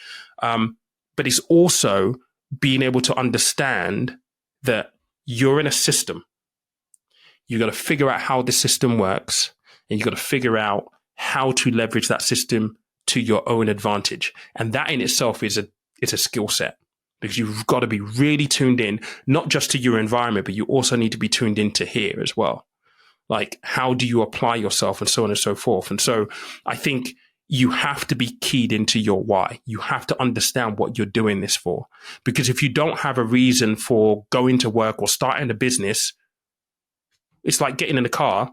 But it's also being able to understand that you're in a system. You got to figure out how the system works, and you got to figure out how to leverage that system to your own advantage. And that in itself is a skill set, because you've got to be really tuned in, not just to your environment, but you also need to be tuned into here as well. Like, how do you apply yourself, and so on and so forth. And so I think you have to be keyed into your why. You have to understand what you're doing this for. Because if you don't have a reason for going to work or starting a business, it's like getting in a car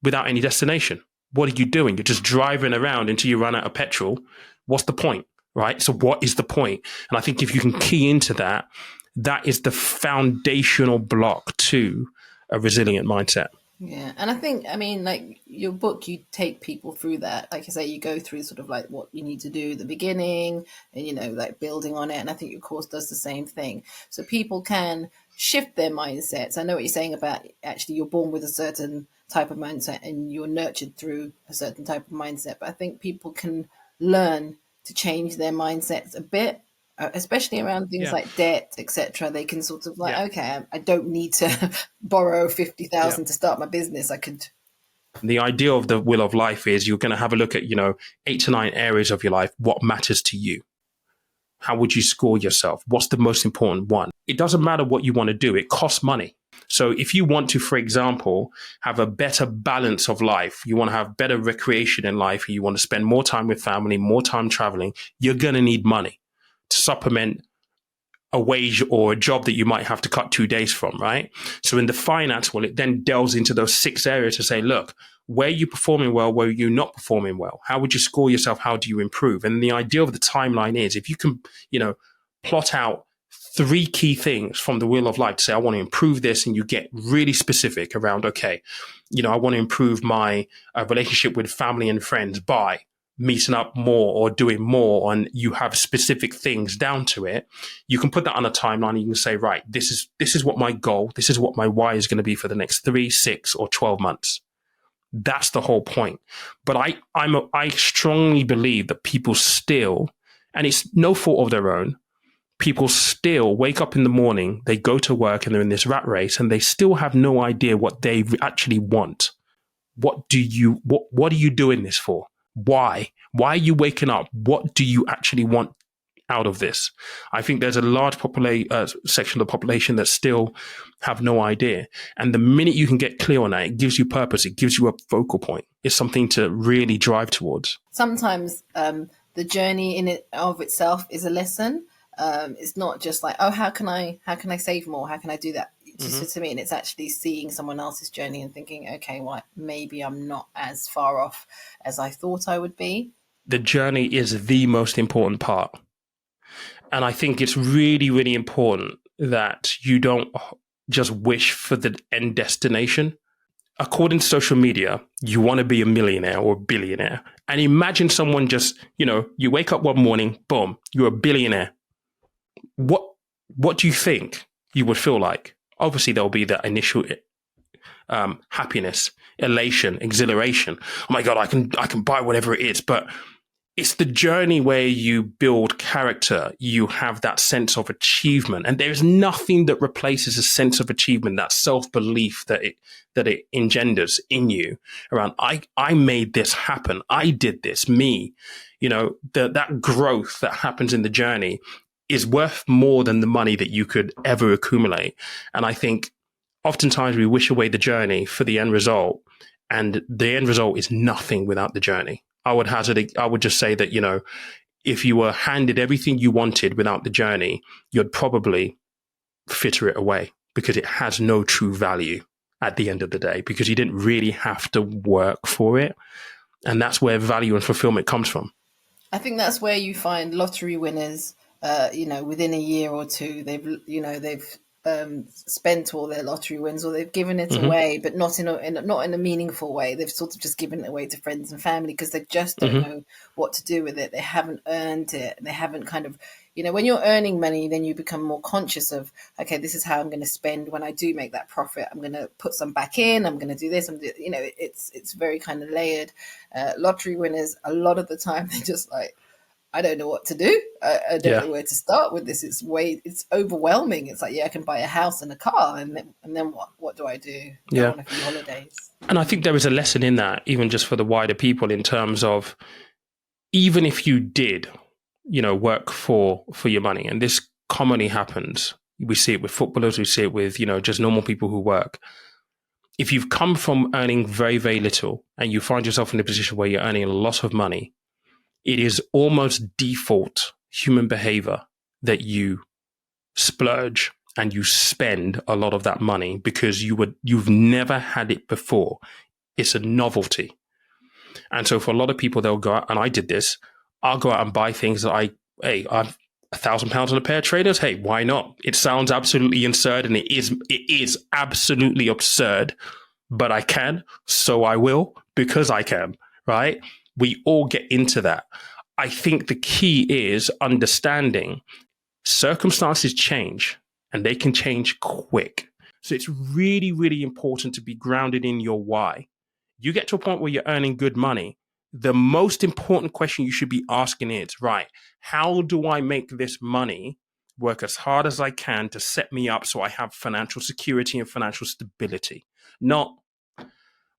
without any destination. What are you doing? You're just driving around until you run out of petrol. What's the point, right? So what is the point? And I think if you can key into that, that is the foundational block to a resilient mindset. Yeah. And I think, like your book, you take people through that. Like I say, you go through sort of like what you need to do at the beginning and, like building on it. And I think your course does the same thing. So people can shift their mindsets. I know what you're saying about actually you're born with a certain type of mindset and you're nurtured through a certain type of mindset. But I think people can learn to change their mindsets a bit, especially around things like debt, etc. They can sort of okay, I don't need to borrow 50,000 to start my business. I could. The idea of the wheel of life is you're going to have a look at, 8 to 9 areas of your life. What matters to you? How would you score yourself? What's the most important one? It doesn't matter what you want to do. It costs money. So if you want to, for example, have a better balance of life, you want to have better recreation in life, you want to spend more time with family, more time traveling, you're going to need money to supplement a wage or a job that you might have to cut 2 days from, right? So in the finance world, it then delves into those 6 areas to say, look, where are you performing well? Where are you not performing well? How would you score yourself? How do you improve? And the idea of the timeline is if you can, plot out 3 key things from the wheel of life to say, I want to improve this. And you get really specific around, okay, I want to improve my relationship with family and friends by meeting up more or doing more, and you have specific things down to it, you can put that on a timeline. And you can say, right, this is what my goal, this is what my why is going to be for the next 3, 6, or 12 months. That's the whole point. But I strongly believe that people still, and it's no fault of their own, people still wake up in the morning, they go to work, and they're in this rat race, and they still have no idea what they actually want. What are you doing this for? Why? Why are you waking up? What do you actually want out of this? I think there's a large section of the population that still have no idea. And the minute you can get clear on that, it gives you purpose. It gives you a focal point. It's something to really drive towards. Sometimes the journey in it of itself is a lesson. It's not just like, oh, how can I save more? How can I do that? Just to me, and it's actually seeing someone else's journey and thinking, okay, well, maybe I'm not as far off as I thought I would be. The journey is the most important part. And I think it's really, really important that you don't just wish for the end destination. According to social media, you want to be a millionaire or a billionaire. And imagine someone just, you wake up one morning, boom, you're a billionaire. What do you think you would feel like? Obviously, there'll be that initial happiness, elation, exhilaration. Oh my God, I can buy whatever it is. But it's the journey where you build character. You have that sense of achievement, and there's nothing that replaces a sense of achievement, that self-belief that it engenders in you around, I made this happen. I did this, me. That growth that happens in the journey is worth more than the money that you could ever accumulate. And I think oftentimes we wish away the journey for the end result, and the end result is nothing without the journey. I would just say that, if you were handed everything you wanted without the journey, you'd probably fritter it away, because it has no true value at the end of the day, because you didn't really have to work for it. And that's where value and fulfillment comes from. I think that's where you find lottery winners, within a year or two, they've spent all their lottery wins, or they've given it away, but not in a meaningful way. They've sort of just given it away to friends and family because they just don't know what to do with it. They haven't earned it. They haven't kind of, when you're earning money, then you become more conscious of, okay, this is how I'm going to spend when I do make that profit. I'm going to put some back in. I'm going to do this. It's very kind of layered. Lottery winners, a lot of the time, they're just like, I don't know what to do. I don't know where to start with this. It's overwhelming. It's like, I can buy a house and a car, and then what? What do I do? Go on a few holidays. And I think there is a lesson in that, even just for the wider people, in terms of, even if you did, work for your money, and this commonly happens. We see it with footballers. We see it with, just normal people who work. If you've come from earning very, very little, and you find yourself in a position where you're earning a lot of money, it is almost default human behavior that you splurge and you spend a lot of that money because you've never had it before. It's a novelty. And so for a lot of people, they'll go out, and I did this, I'll go out and buy things that I've £1,000 on a pair of trainers. Hey, why not? It sounds absolutely absurd, and it is absolutely absurd, but I can, so I will, because I can, right? We all get into that. I think the key is understanding circumstances change, and they can change quick. So it's really, really important to be grounded in your why. You get to a point where you're earning good money. The most important question you should be asking is, right, how do I make this money work as hard as I can to set me up so I have financial security and financial stability? Not,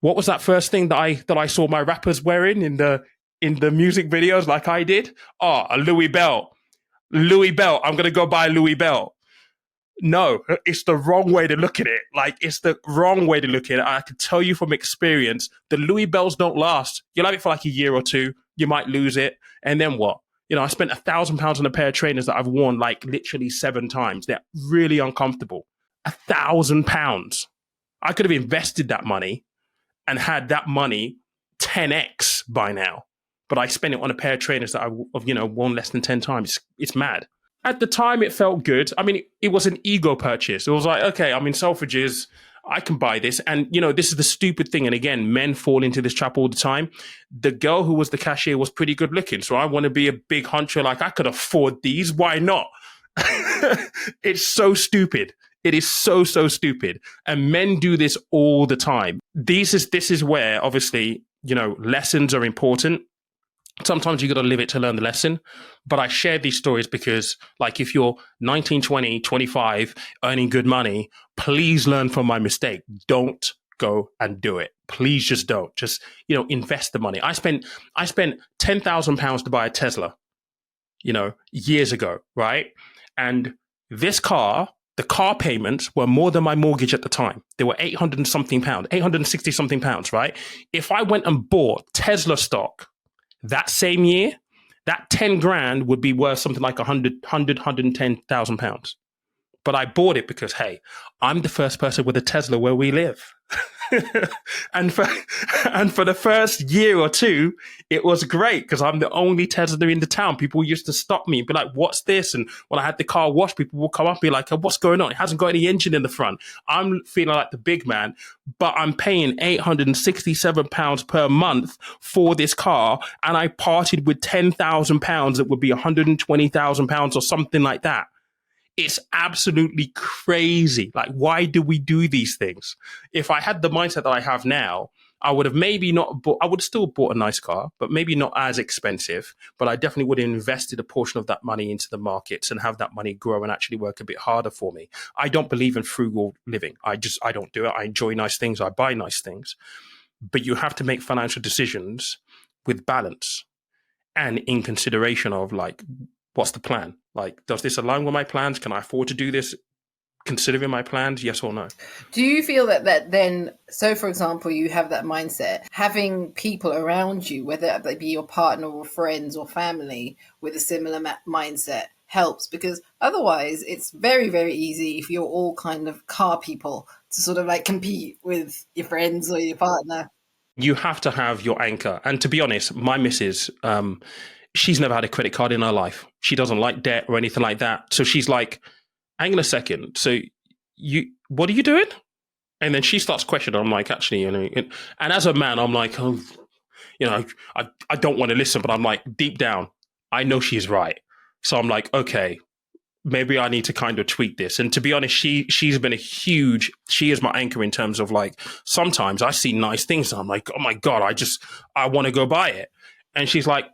what was that first thing that I saw my rappers wearing in the music videos like I did? Oh, a Louis belt. Louis belt. I'm going to go buy a Louis belt. No, it's the wrong way to look at it. Like, it's the wrong way to look at it. I can tell you from experience, the Louis belts don't last. You'll have it for like a year or two. You might lose it. And then what? I spent £1,000 on a pair of trainers that I've worn like literally 7 times. They're really uncomfortable. £1,000. I could have invested that money and had that money 10x by now. But I spent it on a pair of trainers that I've worn less than 10 times. It's mad. At the time, it felt good. I mean, it was an ego purchase. It was like, okay, I'm in Selfridges. I can buy this. And, this is the stupid thing. And again, men fall into this trap all the time. The girl who was the cashier was pretty good looking. So I want to be a big hunter. Like, I could afford these. Why not? It's so stupid. It is so, so stupid. And men do this all the time. This is where, obviously, lessons are important. Sometimes you got to live it to learn the lesson. But I share these stories because, like, if you're 19, 20, 25, earning good money, please learn from my mistake. Don't go and do it. Please just don't. Just, invest the money. I spent £10,000 to buy a Tesla, years ago, right? And this car, the car payments were more than my mortgage at the time. They were 800 something pounds, 860 something pounds, right? If I went and bought Tesla stock that same year, that 10 grand would be worth something like 110,000 pounds. But I bought it because, hey, I'm the first person with a Tesla where we live. and for the first year or two, it was great because I'm the only Tesla in the town. People used to stop me and be like, what's this? And when I had the car washed, people would come up and be like, what's going on? It hasn't got any engine in the front. I'm feeling like the big man, but I'm paying £867 per month for this car. And I parted with £10,000. It would be £120,000 or something like that. It's absolutely crazy. Like, why do we do these things? If I had the mindset that I have now, I would have maybe not bought, I would have still bought a nice car, but maybe not as expensive. But I definitely would have invested a portion of that money into the markets and have that money grow and actually work a bit harder for me. I don't believe in frugal living. I don't do it. I enjoy nice things. I buy nice things. But you have to make financial decisions with balance and in consideration of, like, what's the plan? Like, does this align with my plans? Can I afford to do this considering my plans? Yes or no? Do you feel that then, so for example, you have that mindset, having people around you, whether they be your partner or friends or family with a similar mindset helps? Because otherwise it's very, very easy if you're all kind of car people to sort of like compete with your friends or your partner. You have to have your anchor. And to be honest, my missus, she's never had a credit card in her life. She doesn't like debt or anything like that. So she's like, hang on a second. So what are you doing? And then she starts questioning. I'm like, actually, and as a man, I'm like, I don't want to listen, but I'm like, deep down, I know she's right. So I'm like, okay, maybe I need to kind of tweak this. And to be honest, she's been she is my anchor in terms of, like, sometimes I see nice things and I'm like, oh my God, I want to go buy it. And she's like,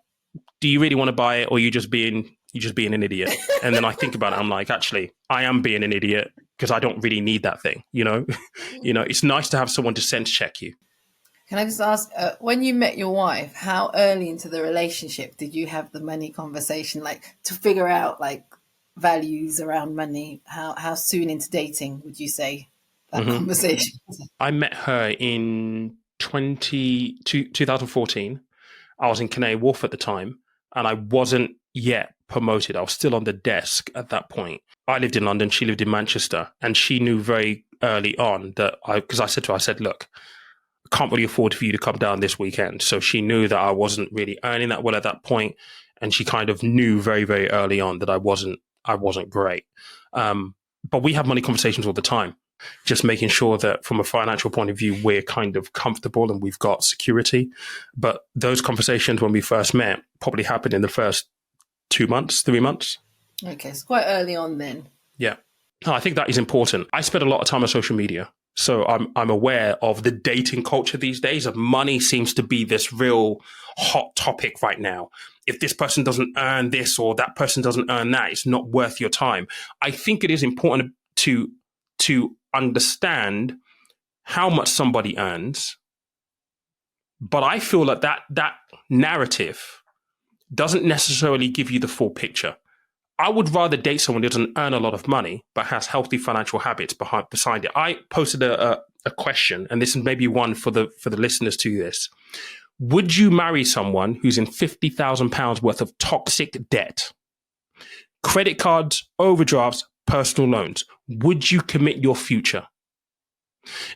do you really want to buy it, or you just being an idiot? And then I think about it. I'm like, actually, I am being an idiot because I don't really need that thing. It's nice to have someone to sense check you. Can I just ask, when you met your wife, how early into the relationship did you have the money conversation, like to figure out like values around money? How soon into dating would you say that conversation? I met her in 2014. I was in Canary Wharf at the time, and I wasn't yet promoted. I was still on the desk at that point. I lived in London. She lived in Manchester. And she knew very early on that because I said to her, I said, look, I can't really afford for you to come down this weekend. So she knew that I wasn't really earning that well at that point. And she kind of knew very, very early on that I wasn't great. But we have money conversations all the time, just making sure that from a financial point of view, we're kind of comfortable and we've got security. But those conversations when we first met probably happened in the first 2 months, 3 months. Okay, so quite early on then. Yeah. No, I think that is important. I spend a lot of time on social media. So I'm aware of the dating culture these days. Of money seems to be this real hot topic right now. If this person doesn't earn this or that person doesn't earn that, it's not worth your time. I think it is important to understand how much somebody earns. But I feel that narrative doesn't necessarily give you the full picture. I would rather date someone who doesn't earn a lot of money, but has healthy financial habits beside it. I posted a question, and this is maybe one for the listeners to this. Would you marry someone who's in £50,000 worth of toxic debt? Credit cards, overdrafts, personal loans. Would you commit your future?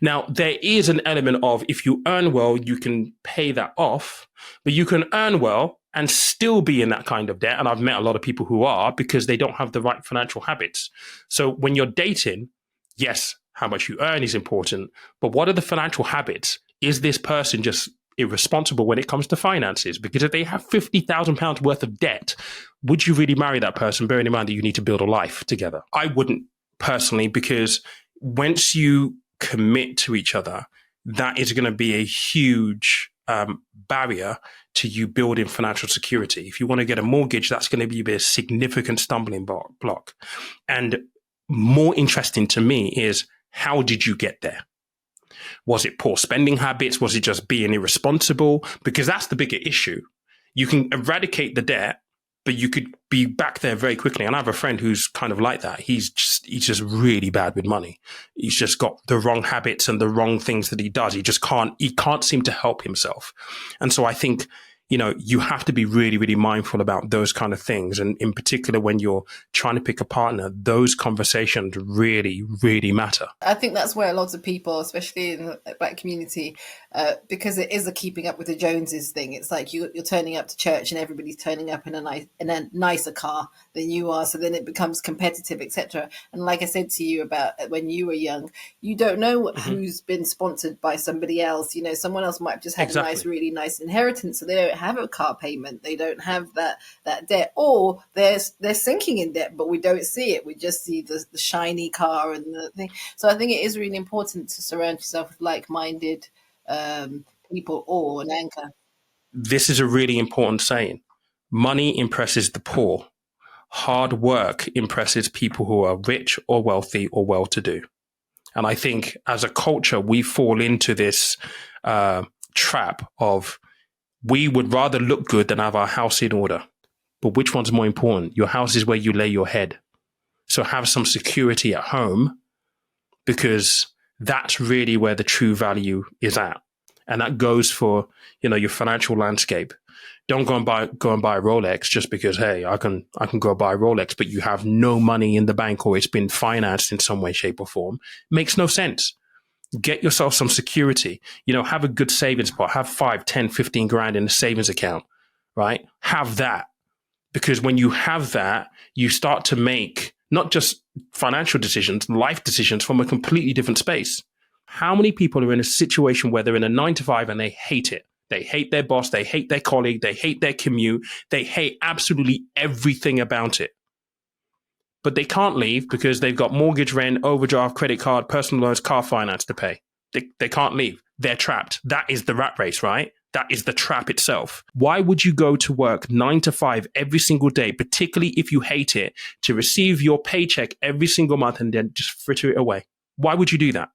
Now, there is an element of if you earn well, you can pay that off, but you can earn well and still be in that kind of debt. And I've met a lot of people who are because they don't have the right financial habits. So when you're dating, yes, How much you earn is important. But what are the financial habits? Is this person just irresponsible when it comes to finances? Because if they have £50,000 worth of debt, would you really marry that person, bearing in mind that you need to build a life together? I wouldn't personally, because once you commit to each other, that is going to be a huge barrier to you building financial security. If you want to get a mortgage, that's going to be a significant stumbling block. And more interesting to me is, how did you get there? Was it poor spending habits? Was it just being irresponsible? Because that's the bigger issue. You can eradicate the debt, but you could be back there very quickly. And I have a friend who's kind of like that. He's just really bad with money. He's just got the wrong habits and the wrong things that he does. He can't seem to help himself. And so I think, you have to be really, really mindful about those kind of things. And in particular, when you're trying to pick a partner, those conversations really, really matter. I think that's where a lot of people, especially in the Black community, because it is a keeping up with the Joneses thing. It's like you're turning up to church and everybody's turning up in a nicer car than you are. So then it becomes competitive, etc. And like I said to you about when you were young, you don't know who's been sponsored by somebody else. Someone else might have just had a really nice inheritance, so they don't have a car payment, they don't have that debt, or they're sinking in debt, but we don't see it. We just see the shiny car and the thing. So I think it is really important to surround yourself with like-minded people, or an anchor. This is a really important saying. Money impresses the poor. Hard work impresses people who are rich or wealthy or well-to-do. And I think as a culture, we fall into this trap of, we would rather look good than have our house in order. But which one's more important? Your house is where you lay your head. So have some security at home, because that's really where the true value is at. And that goes for, your financial landscape. Don't go and buy a Rolex just because, hey, I can go buy a Rolex, but you have no money in the bank, or it's been financed in some way, shape or form. Makes no sense. Get yourself some security, have a good savings pot, have 5, 10, 15 grand in a savings account, right? Have that. Because when you have that, you start to make not just financial decisions, life decisions from a completely different space. How many people are in a situation where they're in a 9-to-5 and they hate it? They hate their boss, they hate their colleague, they hate their commute, they hate absolutely everything about it. But they can't leave because they've got mortgage, rent, overdraft, credit card, personal loans, car finance to pay. They can't leave. They're trapped. That is the rat race, right? That is the trap itself. Why would you go to work 9-to-5 every single day, particularly if you hate it, to receive your paycheck every single month and then just fritter it away? Why would you do that?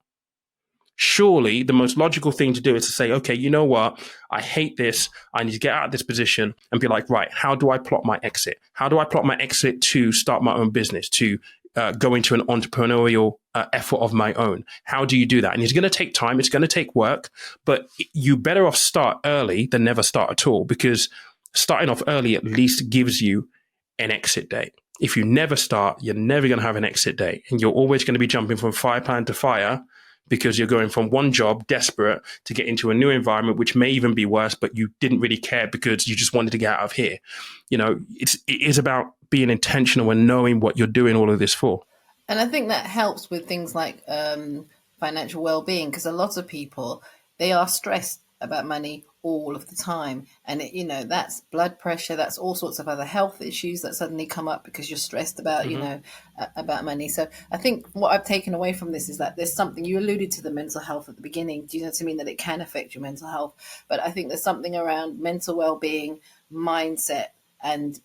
Surely the most logical thing to do is to say, okay, you know what? I hate this. I need to get out of this position and be like, right, how do I plot my exit? How do I plot my exit to start my own business, to go into an entrepreneurial effort of my own? How do you do that? And it's going to take time. It's going to take work, but you better off start early than never start at all, because starting off early at least gives you an exit date. If you never start, you're never going to have an exit date, and you're always going to be jumping from fire pan to fire, because you're going from one job desperate to get into a new environment, which may even be worse, but you didn't really care because you just wanted to get out of here. It is about being intentional and knowing what you're doing all of this for. And I think that helps with things like financial well-being, because a lot of people, they are stressed about money all of the time. And, that's blood pressure, that's all sorts of other health issues that suddenly come up because you're stressed about, about money. So I think what I've taken away from this is that there's something, you alluded to the mental health at the beginning. Do you know what I mean? That it can affect your mental health. But I think there's something around mental well-being, mindset, and,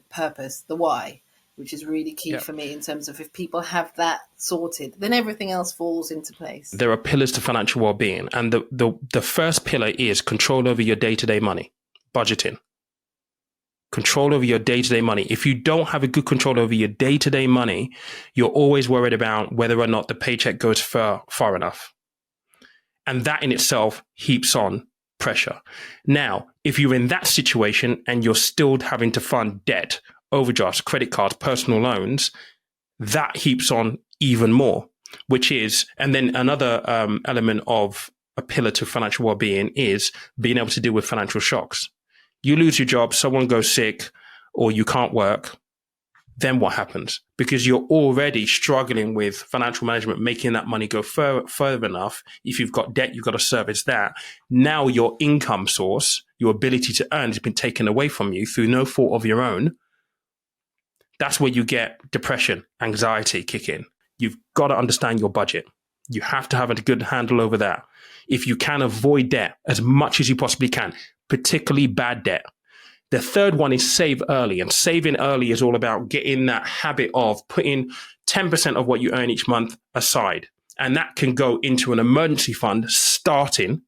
purpose, the why, which is really key for me in terms of, if people have that sorted, then everything else falls into place. There are pillars to financial well-being. And the first pillar is control over your day-to-day money, budgeting. Control over your day-to-day money. If you don't have a good control over your day-to-day money, you're always worried about whether or not the paycheck goes far enough. And that in itself heaps on pressure. Now, if you're in that situation and you're still having to fund debt, overdrafts, credit cards, personal loans, that heaps on even more, and then another element of a pillar to financial well-being is being able to deal with financial shocks. You lose your job, someone goes sick, or you can't work. then what happens? Because you're already struggling with financial management, making that money go further enough. If you've got debt, you've got to service that. Now your income source, your ability to earn has been taken away from you through no fault of your own. That's where you get depression, anxiety kick in. You've got to understand your budget. You have to have a good handle over that. If you can avoid debt as much as you possibly can, particularly bad debt. The third one is save early. And saving early is all about getting that habit of putting 10% of what you earn each month aside. And that can go into an emergency fund starting,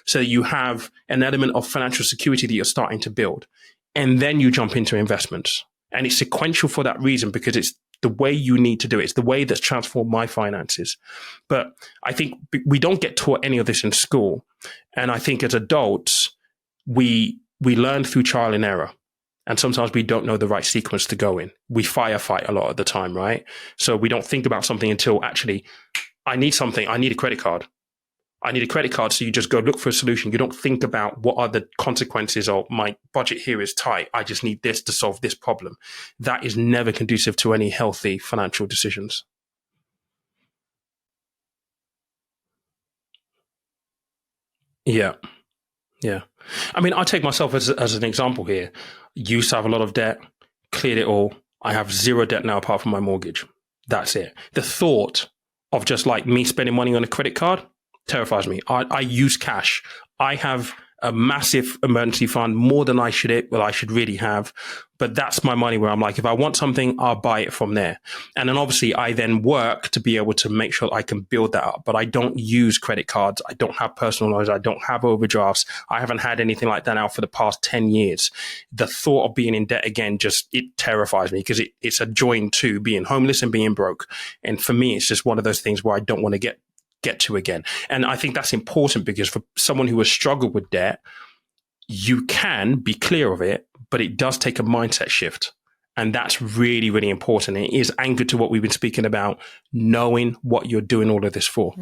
so you have an element of financial security that you're starting to build. And then you jump into investments. And it's sequential for that reason, because it's the way you need to do it. It's the way that's transformed my finances. But I think we don't get taught any of this in school. And I think as adults, we learn through trial and error. And sometimes we don't know the right sequence to go in. We firefight a lot of the time, right? So we don't think about something until actually, I need something. I need a credit card. I need a credit card. So you just go look for a solution. You don't think about what are the consequences of my budget here is tight. I just need this to solve this problem. That is never conducive to any healthy financial decisions. Yeah. Yeah. I mean, I take myself as an example here. Used to have a lot of debt, cleared it all. I have zero debt now apart from my mortgage. That's it. The thought of just like me spending money on a credit card terrifies me. I use cash. I have a massive emergency fund, more than I should really have. But that's my money where I'm like, if I want something, I'll buy it from there. And then obviously I then work to be able to make sure I can build that up. But I don't use credit cards. I don't have personal loans. I don't have overdrafts. I haven't had anything like that now for the past 10 years. The thought of being in debt again, it terrifies me, because it's a join to being homeless and being broke. And for me, it's just one of those things where I don't want to get to again. And I think that's important, because for someone who has struggled with debt, you can be clear of it, but it does take a mindset shift. And that's really, really important. It is anchored to what we've been speaking about, knowing what you're doing all of this for.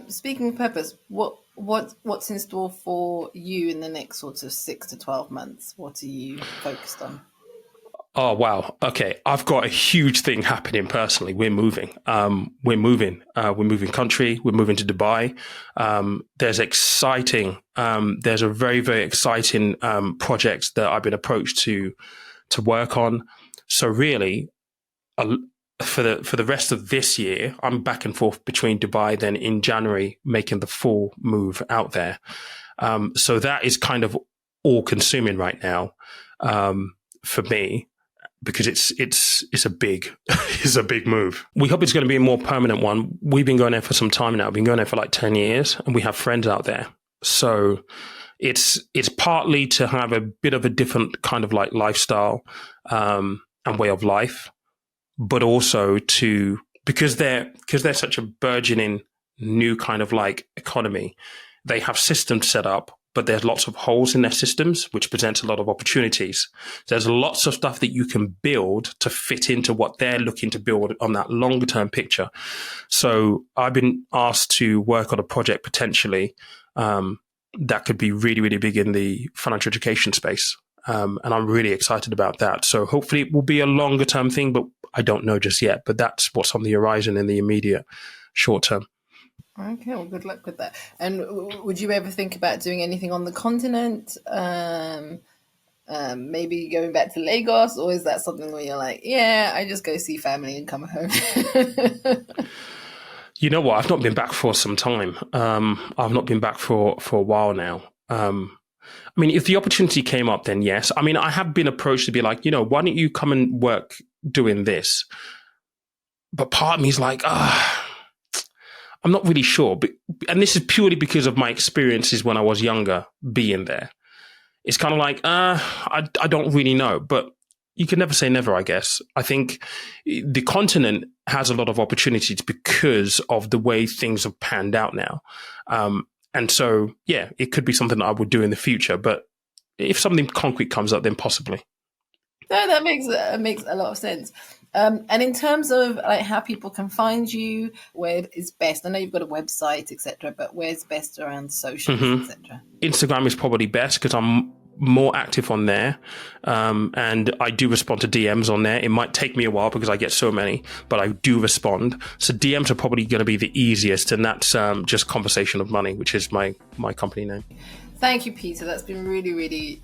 Speaking of purpose, what's in store for you in the next sort of 6 to 12 months? What are you focused on? Oh, wow. Okay. I've got a huge thing happening personally. We're moving. We're moving country. We're moving to Dubai. There's a very, very exciting project that I've been approached to work on. So really, for the rest of this year, I'm back and forth between Dubai, then in January, making the full move out there. So that is kind of all consuming right now for me, because it's a big it's a big move. We hope it's going to be a more permanent one. We've been going there for some time now. We've been going there for like 10 years, and we have friends out there. So it's partly to have a bit of a different kind of like lifestyle and way of life, but also because they're such a burgeoning new kind of like economy. They have systems set up, but there's lots of holes in their systems, which presents a lot of opportunities. There's lots of stuff that you can build to fit into what they're looking to build on that longer term picture. So I've been asked to work on a project potentially that could be really, really big in the financial education space. And I'm really excited about that. So hopefully it will be a longer term thing, but I don't know just yet. But that's what's on the horizon in the immediate short term. Okay, well, good luck with that. And would you ever think about doing anything on the continent? Maybe going back to Lagos, or is that something where you're like, yeah, I just go see family and come home? You know what? I've not been back for some time. I've not been back for a while now. I mean, if the opportunity came up, then yes. I mean, I have been approached to be like, why don't you come and work doing this? But part of me is like, I'm not really sure. And this is purely because of my experiences when I was younger being there. It's kind of like, I don't really know. But you can never say never, I guess. I think the continent has a lot of opportunities because of the way things have panned out now. And so, yeah, it could be something that I would do in the future. But if something concrete comes up, then possibly. No, that makes a lot of sense. And in terms of like how people can find you, where is best? I know you've got a website, etc., but where's best around socials, etc.? Instagram is probably best because I'm more active on there. And I do respond to DMs on there. It might take me a while because I get so many, but I do respond. So DMs are probably going to be the easiest. And that's just Conversation of Money, which is my company name. Thank you, Peter. That's been really, really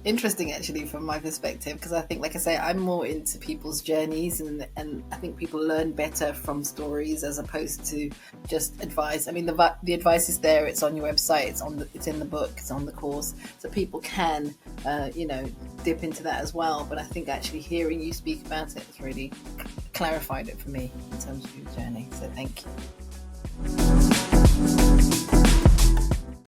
interesting, actually, from my perspective, because I think, like I say, I'm more into people's journeys, and I think people learn better from stories as opposed to just advice. I mean, the advice is there; it's on your website, it's in the book, it's on the course, so people can, dip into that as well. But I think actually hearing you speak about it has really clarified it for me in terms of your journey. So thank you.